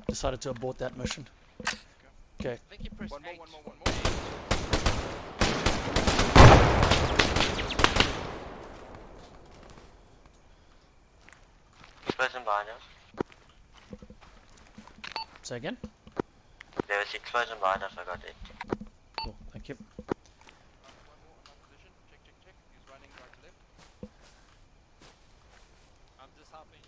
S3: decided to abort that mission. Okay,
S4: I think you pressed
S1: One more,
S4: 8.
S1: one more, one more.
S9: Explosion behind us.
S3: say again?
S9: There was explosion behind us, I got it.
S3: Cool, thank you.
S1: One more on my position. Check, check, check. He's running right to left.
S4: I'm just helping.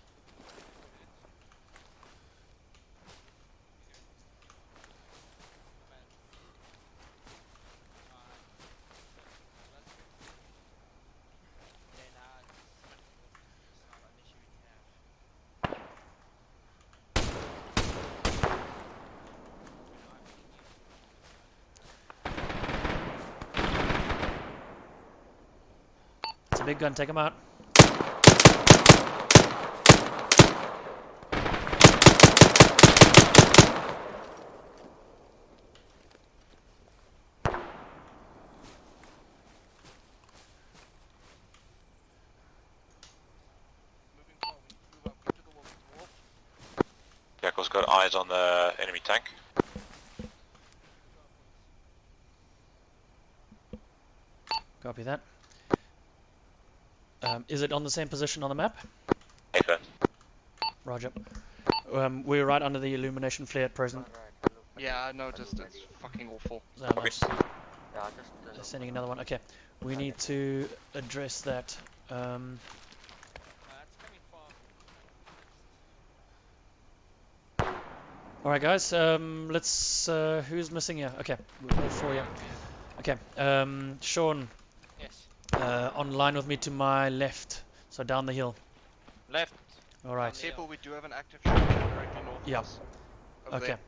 S3: It's a big gun, take him out.
S1: Moving forward. We need to move up. Get to the wall. Get to the wall.
S6: Jackal's got eyes on the enemy tank.
S3: Copy that. Is it on the same position on the map?
S6: Affirm.
S3: Roger. We're right under the illumination flare at present.
S1: Yeah, I noticed. It's fucking awful.
S3: So that's
S9: Yeah, just
S3: sending another one. Okay, we need to address that.
S4: It's coming from.
S3: Alright guys, let's, who's missing here? Okay, all four here. Okay, Sean,
S4: Yes.
S3: online with me to my left, so down the hill.
S4: Left.
S3: Alright,
S4: Yeah.
S1: Careful, we do have an active shot directly north
S3: Yeah.
S1: of us. Over
S3: okay.
S1: there.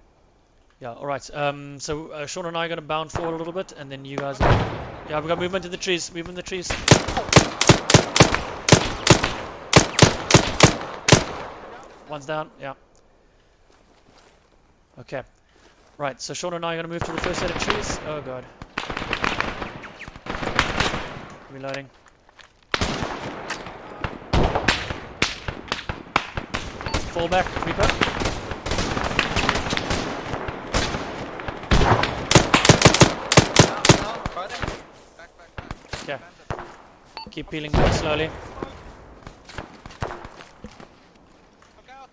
S3: Yeah, alright, so Sean and I are going to bound forward a little bit, and then you guys yeah, we've got movement in the trees, movement in the trees. One's down, yeah. Okay. Right, so Sean and I are going to move to the first set of trees. Oh god. Reloading. Fall back, Reaper.
S1: Back, back, back.
S3: Okay.
S1: Bandit.
S3: Keep peeling back slowly.
S4: Look out.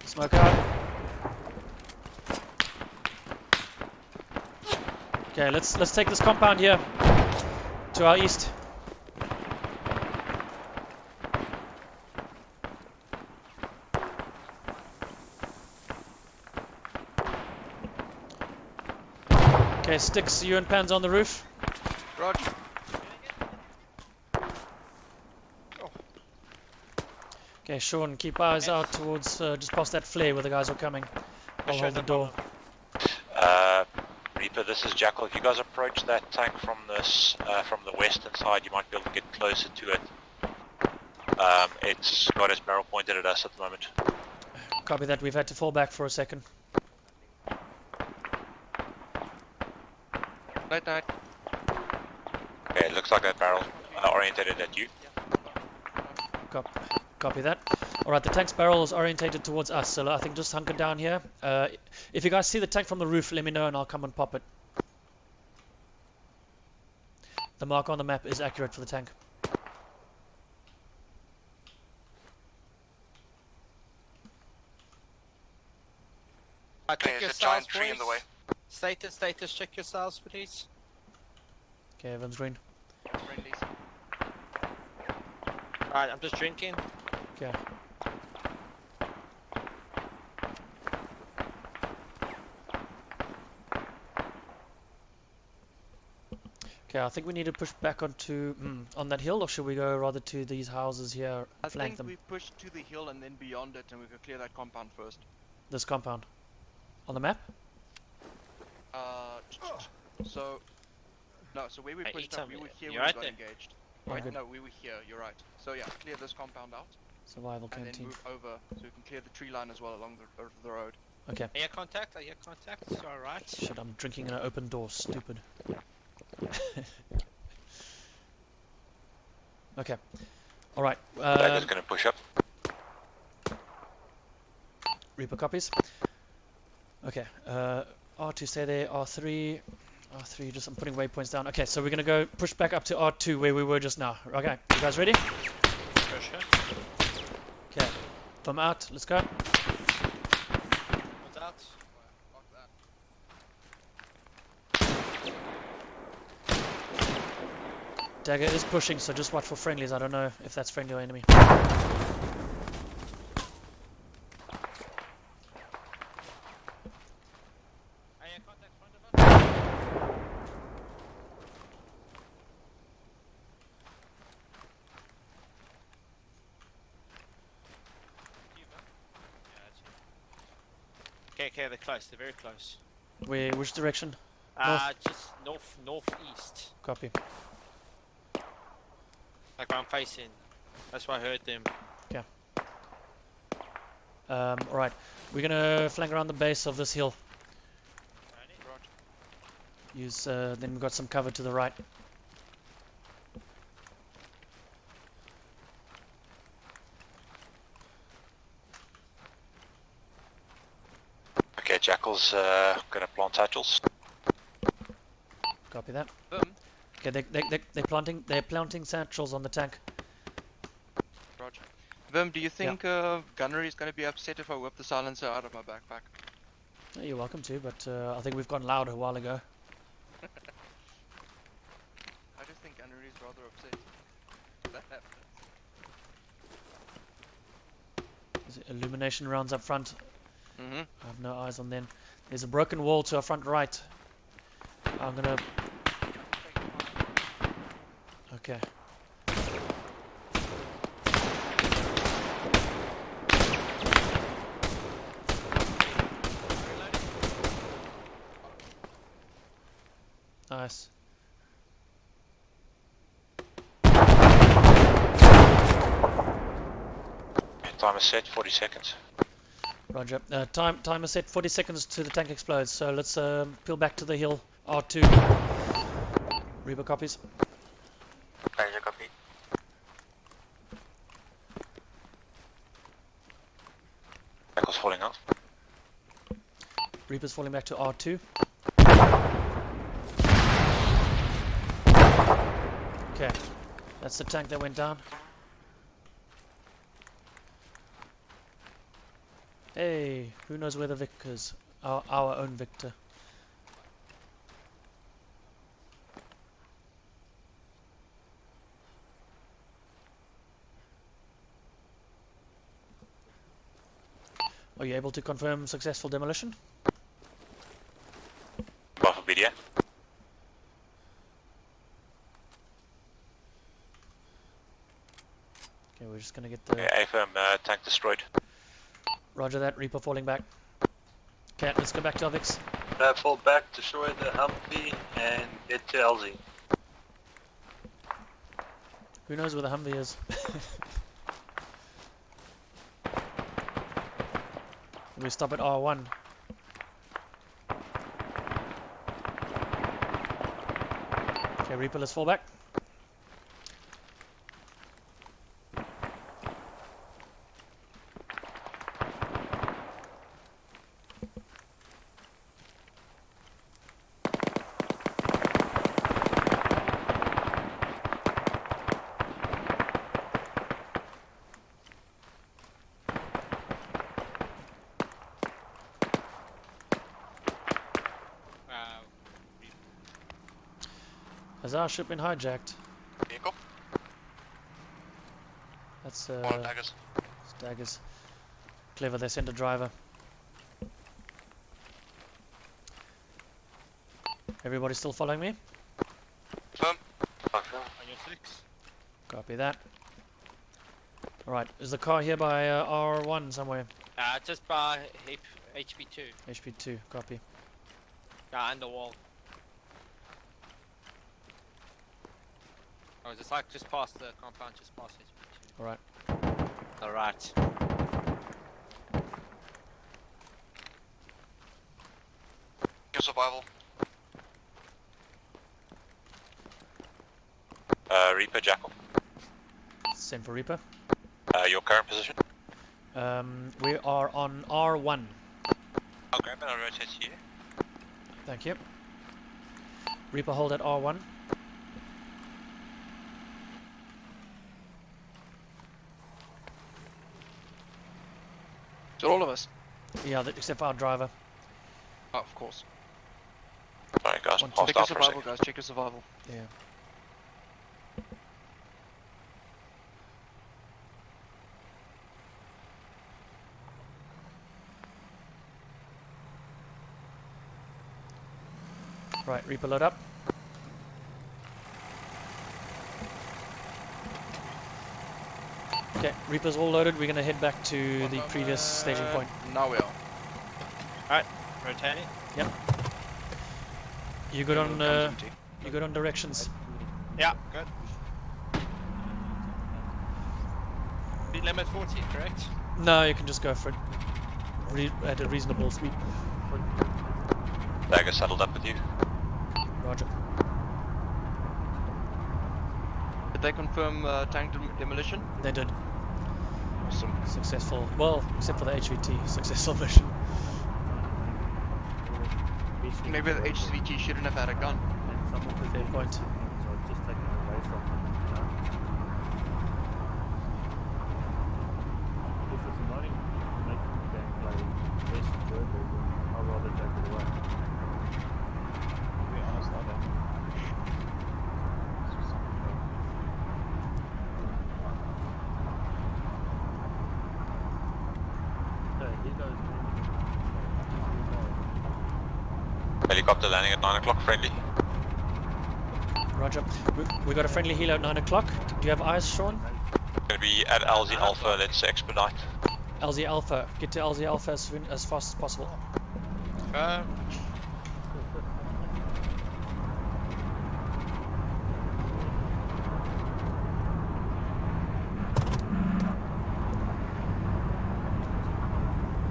S3: Smoke out. Okay, let's take this compound here to our east. Okay, Sticks, you and Pan's on the roof.
S1: Roger.
S3: Okay, Sean, keep eyes out towards just past that flare where the guys are coming. I'll hold the door.
S6: Reaper, this is Jackal. If you guys approach that tank from this from the western side, you might be able to get closer to it. It's got its barrel pointed at us at the moment.
S3: Copy that, we've had to fall back for a second.
S1: Night, night.
S6: Okay, it looks like that barrel orientated at you.
S3: Copy that. Alright, the tank's barrel is orientated towards us, so I think just hunker down here. If you guys see the tank from the roof, let me know and I'll come and pop it. The mark on the map is accurate for the tank.
S4: Check yourselves, please. Status, check yourselves, please.
S3: Okay, Evans green.
S1: Friendlies.
S4: Alright, I'm just drinking.
S3: Okay. Okay, I think we need to push back onto on that hill, or should we go rather to these houses here,
S1: I
S3: flank
S1: think
S3: them?
S1: we push to the hill and then beyond it, and we could clear that compound first.
S3: This compound on the map.
S1: So, no, so where we
S4: Hey,
S1: pushed
S4: eat
S1: up,
S4: some-
S1: we were here
S4: you
S1: when we
S4: right
S1: got
S4: there?
S1: engaged.
S3: Oh,
S1: Wait,
S3: good.
S1: no, we were here, you're right. So yeah, clear this compound out,
S3: Survival
S1: and then
S3: canteen.
S1: move over, so we can clear the tree line as well along the road.
S3: Okay.
S4: Air contact, I hear contact. Alright.
S3: Shit, I'm drinking in an open door. Stupid. Okay. Alright.
S6: Dagger's gonna push up.
S3: Reaper copies. Okay. R2 stay there. R3. R3, just I'm putting waypoints down. Okay, so we're gonna go push back up to R2 where we were just now. Okay, you guys ready?
S4: For sure.
S3: Okay. Thumb out. Let's go.
S4: What's out?
S3: Dagger is pushing, so just watch for friendlies. I don't know if that's friendly or enemy.
S4: Air contact front of us. Okay, they're close. They're very close.
S3: Which direction?
S4: Just northeast.
S3: Copy.
S4: Like where I'm facing. That's why I heard them.
S3: Alright. We're gonna flank around the base of this hill. Use, then we've got some cover to the right.
S6: Okay, Jackal's gonna plant satchels.
S3: Copy that.
S1: Boom.
S3: Okay, they're planting satchels on the tank.
S1: Roger. Vim, do you think Gunnery is going to be upset if I whip the silencer out of my backpack?
S3: You're welcome to, but I think we've gone loud a while ago.
S1: I just think Gunnery is rather upset. That happens.
S3: There's illumination rounds up front.
S1: Mm-hmm.
S3: I have no eyes on them. There's a broken wall to our front right. I'm gonna... Okay. Nice.
S6: Timer set, 40 seconds.
S3: Roger. Timer set 40 seconds to the tank explodes, so let's peel back to the hill. R2. Reaper copies.
S2: Roger, copy.
S6: Jackal's falling out.
S3: Reaper's falling back to R2. Okay. That's the tank that went down. Hey, who knows where the Victor's? Our own Victor. Are you able to confirm successful demolition?
S6: Buffer BDA.
S3: Okay, we're just gonna get the...
S6: Okay, A-firm, tank destroyed.
S3: Roger that, Reaper falling back. Okay, let's go back to our Vix.
S5: Fall back, destroy the Humvee, and get to LZ.
S3: Who knows where the Humvee is? We stop at R1. Okay, Reaper, let's fall back. Has our ship been hijacked?
S6: Vehicle?
S3: That's
S6: One of Daggers.
S3: it's Daggers. Clever, they sent a driver. Everybody still following me?
S6: Firm.
S4: On your 6.
S3: Copy that. Alright, is the car here by R1 somewhere?
S4: Just by HP2.
S3: HP2, copy.
S4: On the wall. Oh, it's like just past the compound, just past HP2.
S3: Alright.
S4: Alright.
S6: Your survival. Reaper Jackal.
S3: Same for Reaper.
S6: Your current position?
S3: We are on R1.
S6: I'll grab it, I'll rotate to you.
S3: Thank you. Reaper, hold at R1.
S1: So all of us.
S3: Yeah, except for our driver.
S1: Oh, of course.
S6: Sorry guys,
S3: One,
S6: passed
S1: Check your
S6: out for a
S1: survival,
S6: second.
S1: guys. Check your survival.
S3: Yeah. Right, Reaper, load up. Okay, Reaper's all loaded. We're gonna head back to the previous staging point.
S1: Now we are.
S4: Alright, rotating.
S3: You good on?
S1: Comes empty.
S3: You good on directions?
S4: Yeah, good. Speed limit 40, correct?
S3: No, you can just go for it at a reasonable speed.
S6: Dagger settled up with you.
S3: Roger.
S1: Did they confirm tank demolition?
S3: They did.
S1: Awesome.
S3: Successful. Well, except for the HVT, successful mission.
S1: Maybe the HCT shouldn't have had a gun.
S3: Fair point.
S7: Just taken away from them. If it's not making the gameplay less enjoyable, I'd rather take it away.
S8: To be honest, I don't.
S7: Okay, he goes.
S6: Helicopter landing at 9 o'clock, friendly.
S3: Roger. We got a friendly helo at 9 o'clock. Do you have eyes, Sean?
S6: Gonna be at LZ Alpha, let's expedite.
S3: LZ Alpha. Get to LZ Alpha as fast as possible.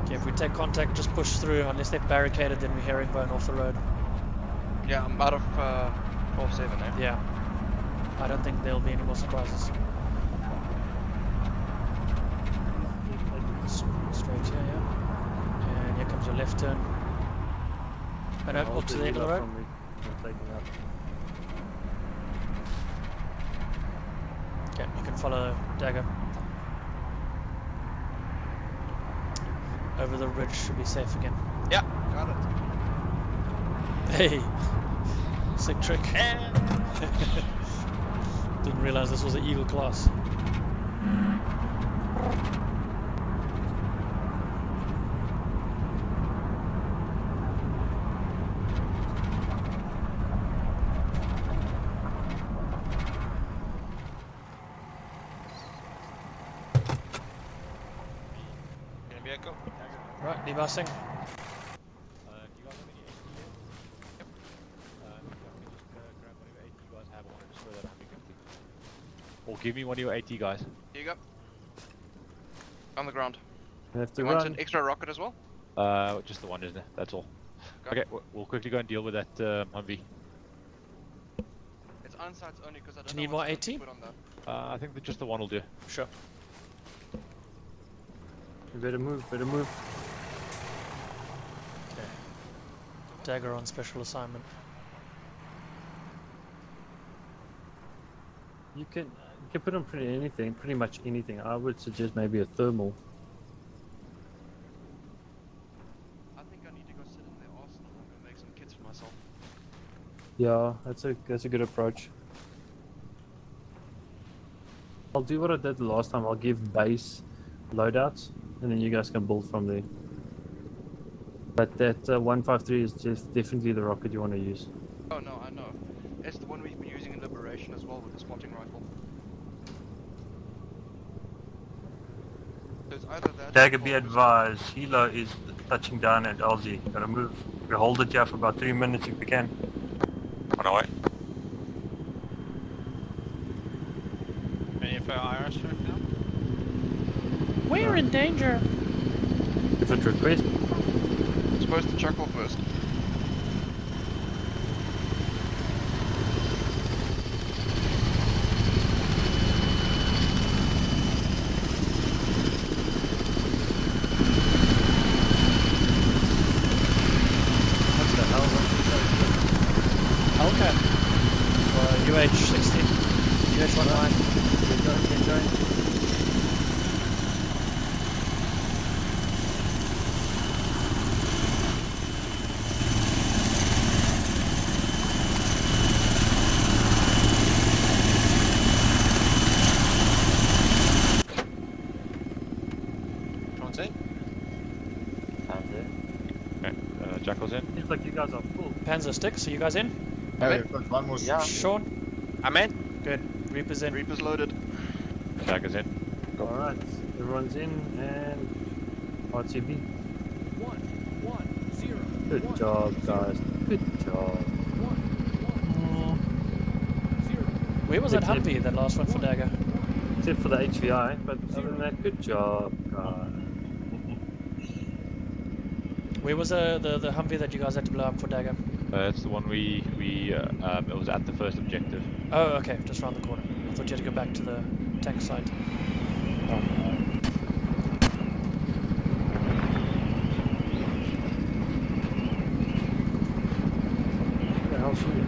S3: Okay, if we take contact, just push through. Unless they're barricaded, then we're herringbone off the road.
S1: Yeah, I'm out of 12-7 there.
S3: Yeah. I don't think there'll be any more surprises. Straight here, yeah. And here comes your left turn. And up to the end of the road. Okay, you can follow Dagger. Over the ridge should be safe again.
S4: Yeah, got it.
S3: Hey! Sick trick. Didn't realize this was an Eagle class.
S4: Gonna be a go.
S3: Right, debussing.
S8: Do you guys have any AT? Yep. Yeah, let me just grab whatever AT you guys have. I want to destroy that Humvee quickly. Or give me one of your AT guys.
S1: Here you go. On the ground.
S7: We have to
S1: You want
S7: run.
S1: an extra rocket as well?
S8: Just the one, isn't it? That's all.
S1: Okay.
S8: Okay, we'll quickly go and deal with that Humvee.
S1: It's unsights only because I don't
S3: Do you
S1: know
S3: need more
S1: what's
S3: AT?
S1: put on that.
S8: I think that just the one will do.
S3: Sure.
S7: We better move, better move.
S3: Okay. Dagger on special assignment.
S7: You can put on pretty much anything. I would suggest maybe a thermal.
S1: I think I need to go sit in their arsenal. I'm gonna make some kits for myself.
S7: Yeah, that's a good approach. I'll do what I did the last time. I'll give base loadouts, and then you guys can build from there. But that 153 is just definitely the rocket you want to use.
S1: Oh no, I know. It's the one we've been using in Liberation as well with the spotting rifle. So it's either that.
S5: Dagger,
S1: or
S5: be
S1: this-
S5: advised, Hilo is touching down at LZ. Gotta move. We hold it here for about 3 minutes if we can.
S6: On our way.
S4: Ready for IR strike now?
S3: We're in danger!
S7: Different request.
S1: Supposed to chuckle first.
S7: Keep going.
S4: Someone's in?
S8: Okay, Jackal's in.
S7: Seems like you guys are full.
S3: Panzer sticks, are you guys in?
S10: Oh, we've got one more.
S3: Sean?
S4: I'm in.
S3: Good. Reaper's in.
S1: Reaper's loaded.
S8: Dagger's in.
S7: Alright, everyone's in and RTB.
S9: 1-1-0.
S7: Good job, guys. Good job.
S3: Where was that
S7: Good
S3: Humvee, that last one for Dagger?
S7: Except for the HVI, but other than that, good job, guys.
S3: Where was the Humvee that you guys had to blow up for Dagger?
S8: It's the one it was at the first objective.
S3: Oh, okay, just around the corner. I thought you had to go back to the tank site.
S7: What the hell's shooting?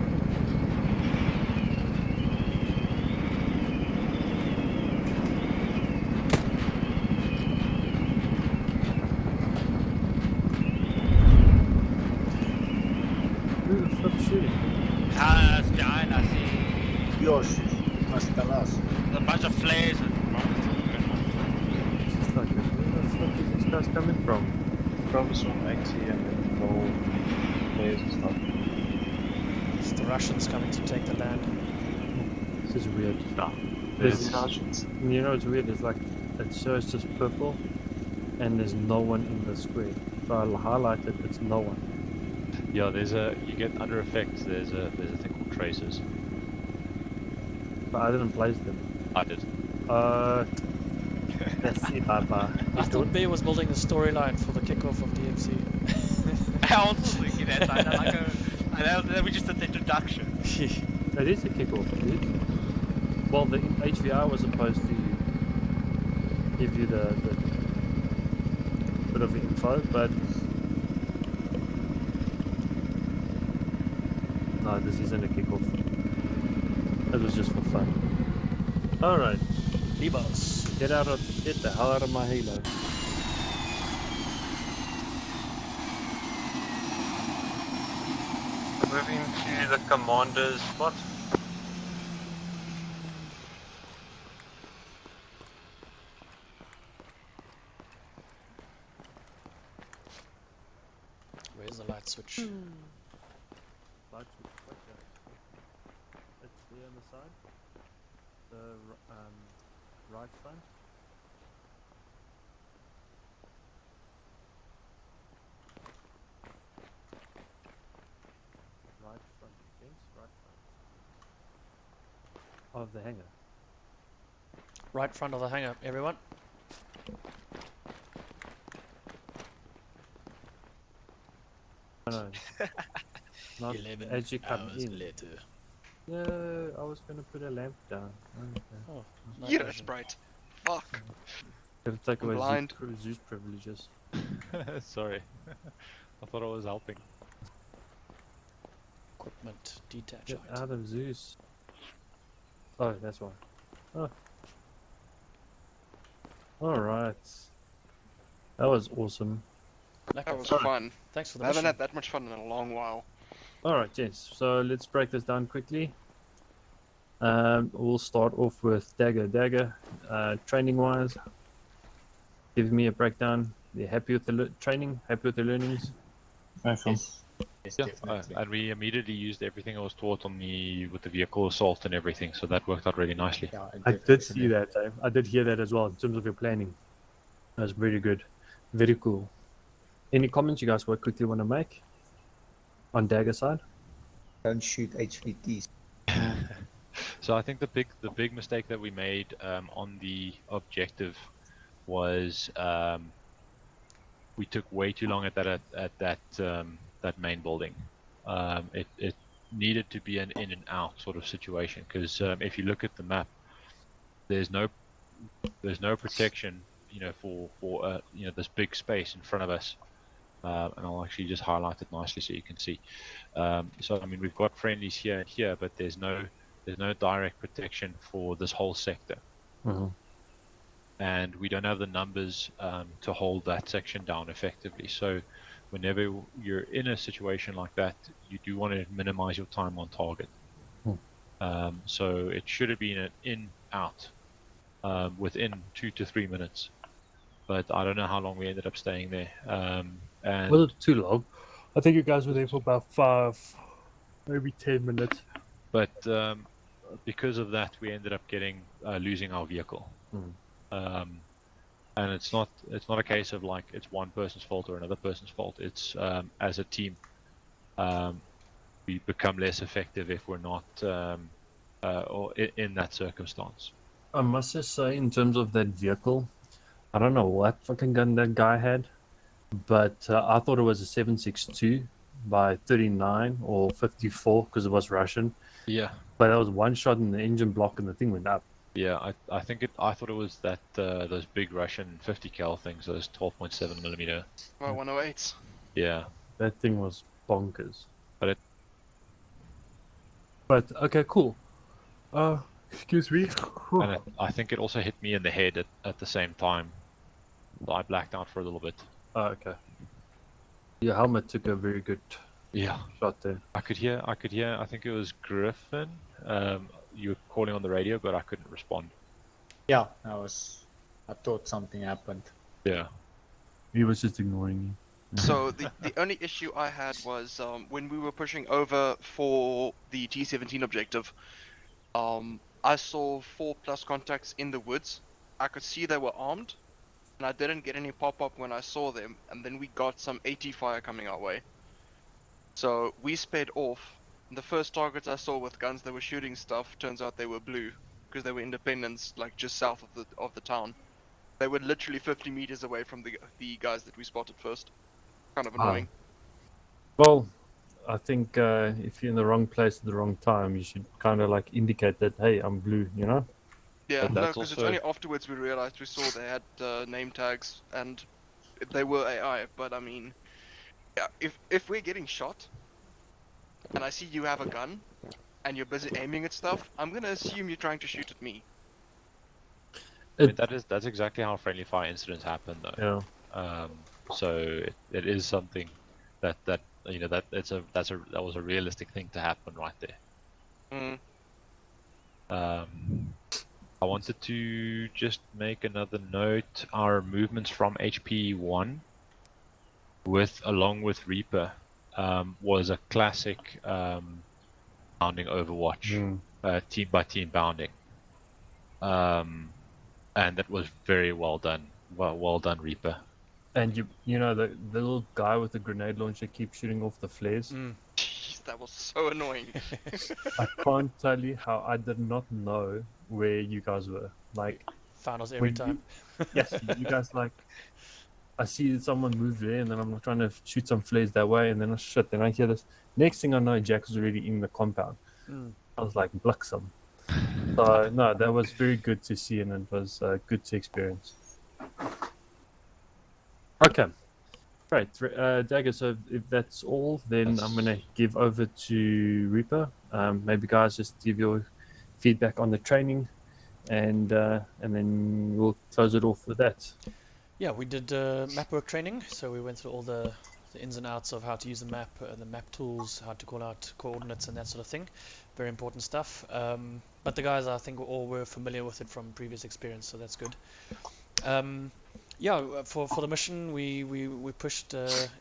S7: Who the fuck's shooting?
S4: Ah, that's behind us. See,
S10: Yosh, must tell us.
S4: there's a bunch of flares and
S7: It's just like, where the fuck is this guys coming from?
S11: Probably some 80 and then go players and stuff.
S3: It's the Russians coming to take the land.
S7: This is weird.
S11: There's Russians.
S7: You know what's weird? It's like, it shows just purple, and there's no one in the square. So I'll highlight it, it's no one.
S8: Yeah, you get under effects. There's a thing called traces.
S7: But I didn't place them.
S8: I did.
S7: Let's see, Papa.
S3: I thought Bear was building the storyline for the kickoff of DMC.
S4: I also was thinking that. I know we just did the introduction.
S7: It is a kickoff, dude. Well, the HVR was supposed to give you the bit of info, but no, this isn't a kickoff. It was just for fun. Alright,
S3: Lebos.
S7: get the hell out of my halo.
S5: Moving to the commander's spot.
S3: Where's the light switch?
S7: Light switch, right there. It's there on the side. The right front. Right front, yes, right front. Of the hangar.
S3: Right front of the hangar, everyone.
S7: No, not
S3: 11
S7: as you come
S3: hours
S7: in.
S3: later.
S7: No, I was gonna put a lamp down. Okay.
S3: Oh, night
S1: You're a
S3: vision.
S1: sprite. Fuck.
S7: Gotta take
S1: I'm
S7: away
S1: blind.
S7: Zeus privileges.
S8: Sorry. I thought I was helping.
S3: Equipment detach.
S7: Get
S3: height.
S7: out of Zeus. Oh, that's why. Oh. Alright. That was awesome.
S1: That was
S3: Lekker.
S1: fun.
S3: Thanks for the
S1: I haven't
S3: mission.
S1: had that much fun in a long while.
S7: Alright, yes. So let's break this down quickly. We'll start off with Dagger. Dagger, training wise, give me a breakdown. You happy with the training? Happy with the learnings?
S10: Yes,
S8: Yeah,
S10: definitely.
S8: and we immediately used everything I was taught on with the vehicle assault and everything, so that worked out really nicely.
S10: Yeah,
S7: I did see that. I did hear that as well in terms of your planning. That was very good. Very cool. Any comments you guys quickly want to make on Dagger side?
S10: Don't shoot HVTs.
S8: So I think the big mistake that we made on the objective was we took way too long at that main building. It needed to be an in and out sort of situation, because if you look at the map, there's no protection, for this big space in front of us. And I'll actually just highlight it nicely so you can see. So I mean, we've got friendlies here and here, but there's no direct protection for this whole sector. and we don't have the numbers to hold that section down effectively. So whenever you're in a situation like that, you do want to minimize your time on target. So it should have been an in-out within 2 to 3 minutes, but I don't know how long we ended up staying there. And
S7: Was it too long? I think you guys were there for about 5, maybe 10 minutes.
S8: But because of that, we ended up losing our vehicle. And it's not a case of like it's one person's fault or another person's fault. It's as a team, we become less effective if we're not or in that circumstance.
S7: I must just say, in terms of that vehicle, I don't know what fucking gun that guy had, but I thought it was a 7.62 by 39 or 54 because it was Russian.
S8: Yeah.
S7: But that was one shot in the engine block and the thing went up.
S8: Yeah, I thought it was that those big Russian 50 cal things, those 12.7 millimeter.
S1: Well, 108s.
S8: Yeah.
S7: That thing was bonkers. But okay, cool. Excuse me.
S8: And I think it also hit me in the head at the same time. So I blacked out for a little bit.
S7: Oh, okay. Your helmet took a very good shot there.
S8: I could hear. I think it was Griffin. You were calling on the radio, but I couldn't respond.
S10: Yeah, I thought something happened.
S8: Yeah.
S7: He was just ignoring you.
S1: So the only issue I had was when we were pushing over for the T-17 objective, I saw 4+ contacts in the woods. I could see they were armed, and I didn't get any pop-up when I saw them, and then we got some AT fire coming our way. So we sped off. The first targets I saw with guns that were shooting stuff, turns out they were blue, because they were independents, like just south of the town. They were literally 50 meters away from the guys that we spotted first. Kind of annoying.
S7: Well, I think if you're in the wrong place at the wrong time, you should kind of like indicate that, hey, I'm blue, you know?
S1: Yeah, no, because it's only afterwards we realized we saw they had name tags and they were AI. But I mean, yeah, if we're getting shot and I see you have a gun and you're busy aiming at stuff, I'm gonna assume you're trying to shoot at me.
S8: I mean, that's exactly how friendly fire incidents happen, though.
S7: Yeah.
S8: So it is something that you know that was a realistic thing to happen right there. I wanted to just make another note. Our movements from HP 1 along with Reaper was a classic bounding Overwatch, team by team bounding, and that was very well done. Well done, Reaper.
S7: And you know the little guy with the grenade launcher keeps shooting off the flares.
S1: Jeez, that was so annoying.
S7: I can't tell you how I did not know where you guys were. Like,
S3: found us every time.
S7: Yes, you guys like. I see someone move there, and then I'm trying to shoot some flares that way, and then then I hear this. Next thing I know, Jack was already in the compound. I was like, bliksem. So no, that was very good to see, and it was good to experience. Okay, great. Dagger, so if that's all, then I'm going to give over to Reaper. Maybe guys just give your feedback on the training, and then we'll close it off with that.
S3: Yeah, we did map work training, so we went through all the ins and outs of how to use the map tools, how to call out coordinates and that sort of thing. Very important stuff. But the guys, I think, all were familiar with it from previous experience, so that's good. Yeah, for the mission, we pushed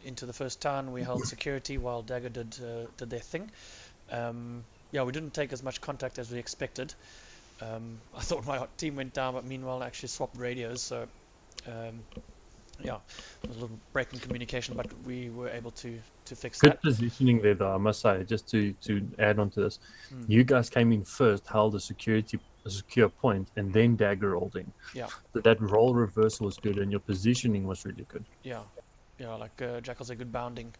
S3: into the first town. We held security while Dagger did their thing. Yeah, we didn't take as much contact as we expected. I thought my team went down, but meanwhile I actually swapped radios, so yeah, there was a little break in communication, but we were able to fix
S7: Good
S3: that.
S7: positioning there, though, I must say, just to add on to this. You guys came in first, held a secure point, and then Dagger rolled in.
S3: Yeah.
S7: So that role reversal was good, and your positioning was really good.
S3: Yeah, like Jackal's a good bounding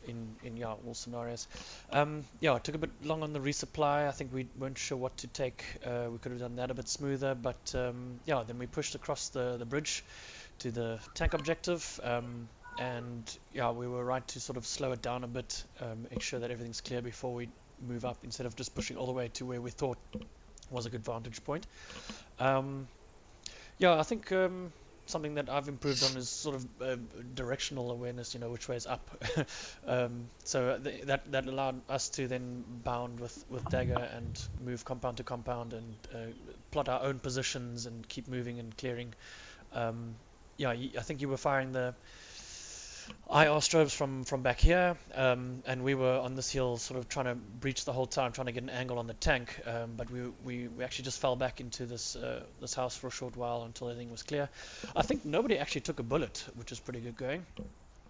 S3: in all scenarios. Yeah, it took a bit long on the resupply. I think we weren't sure what to take. We could have done that a bit smoother, but yeah, then we pushed across the bridge to the tank objective, and yeah, we were right to sort of slow it down a bit, make sure that everything's clear before we move up, instead of just pushing all the way to where we thought was a good vantage point. Yeah, I think something that I've improved on is sort of directional awareness. You know, which way is up. So that allowed us to then bound with Dagger and move compound to compound and plot our own positions and keep moving and clearing. Yeah, I think you were firing the IR strobes from back here, and we were on this hill sort of trying to breach the whole time, trying to get an angle on the tank, but we actually just fell back into this this house for a short while until everything was clear. I think nobody actually took a bullet, which is pretty good going.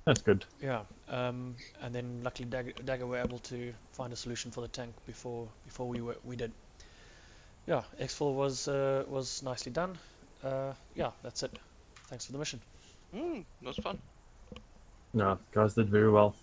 S7: That's good.
S3: Yeah, and then luckily Dagger were able to find a solution for the tank before we did. Yeah, exfil was nicely done. Yeah, that's it. Thanks for the mission.
S1: That was fun.
S7: No, guys did very well.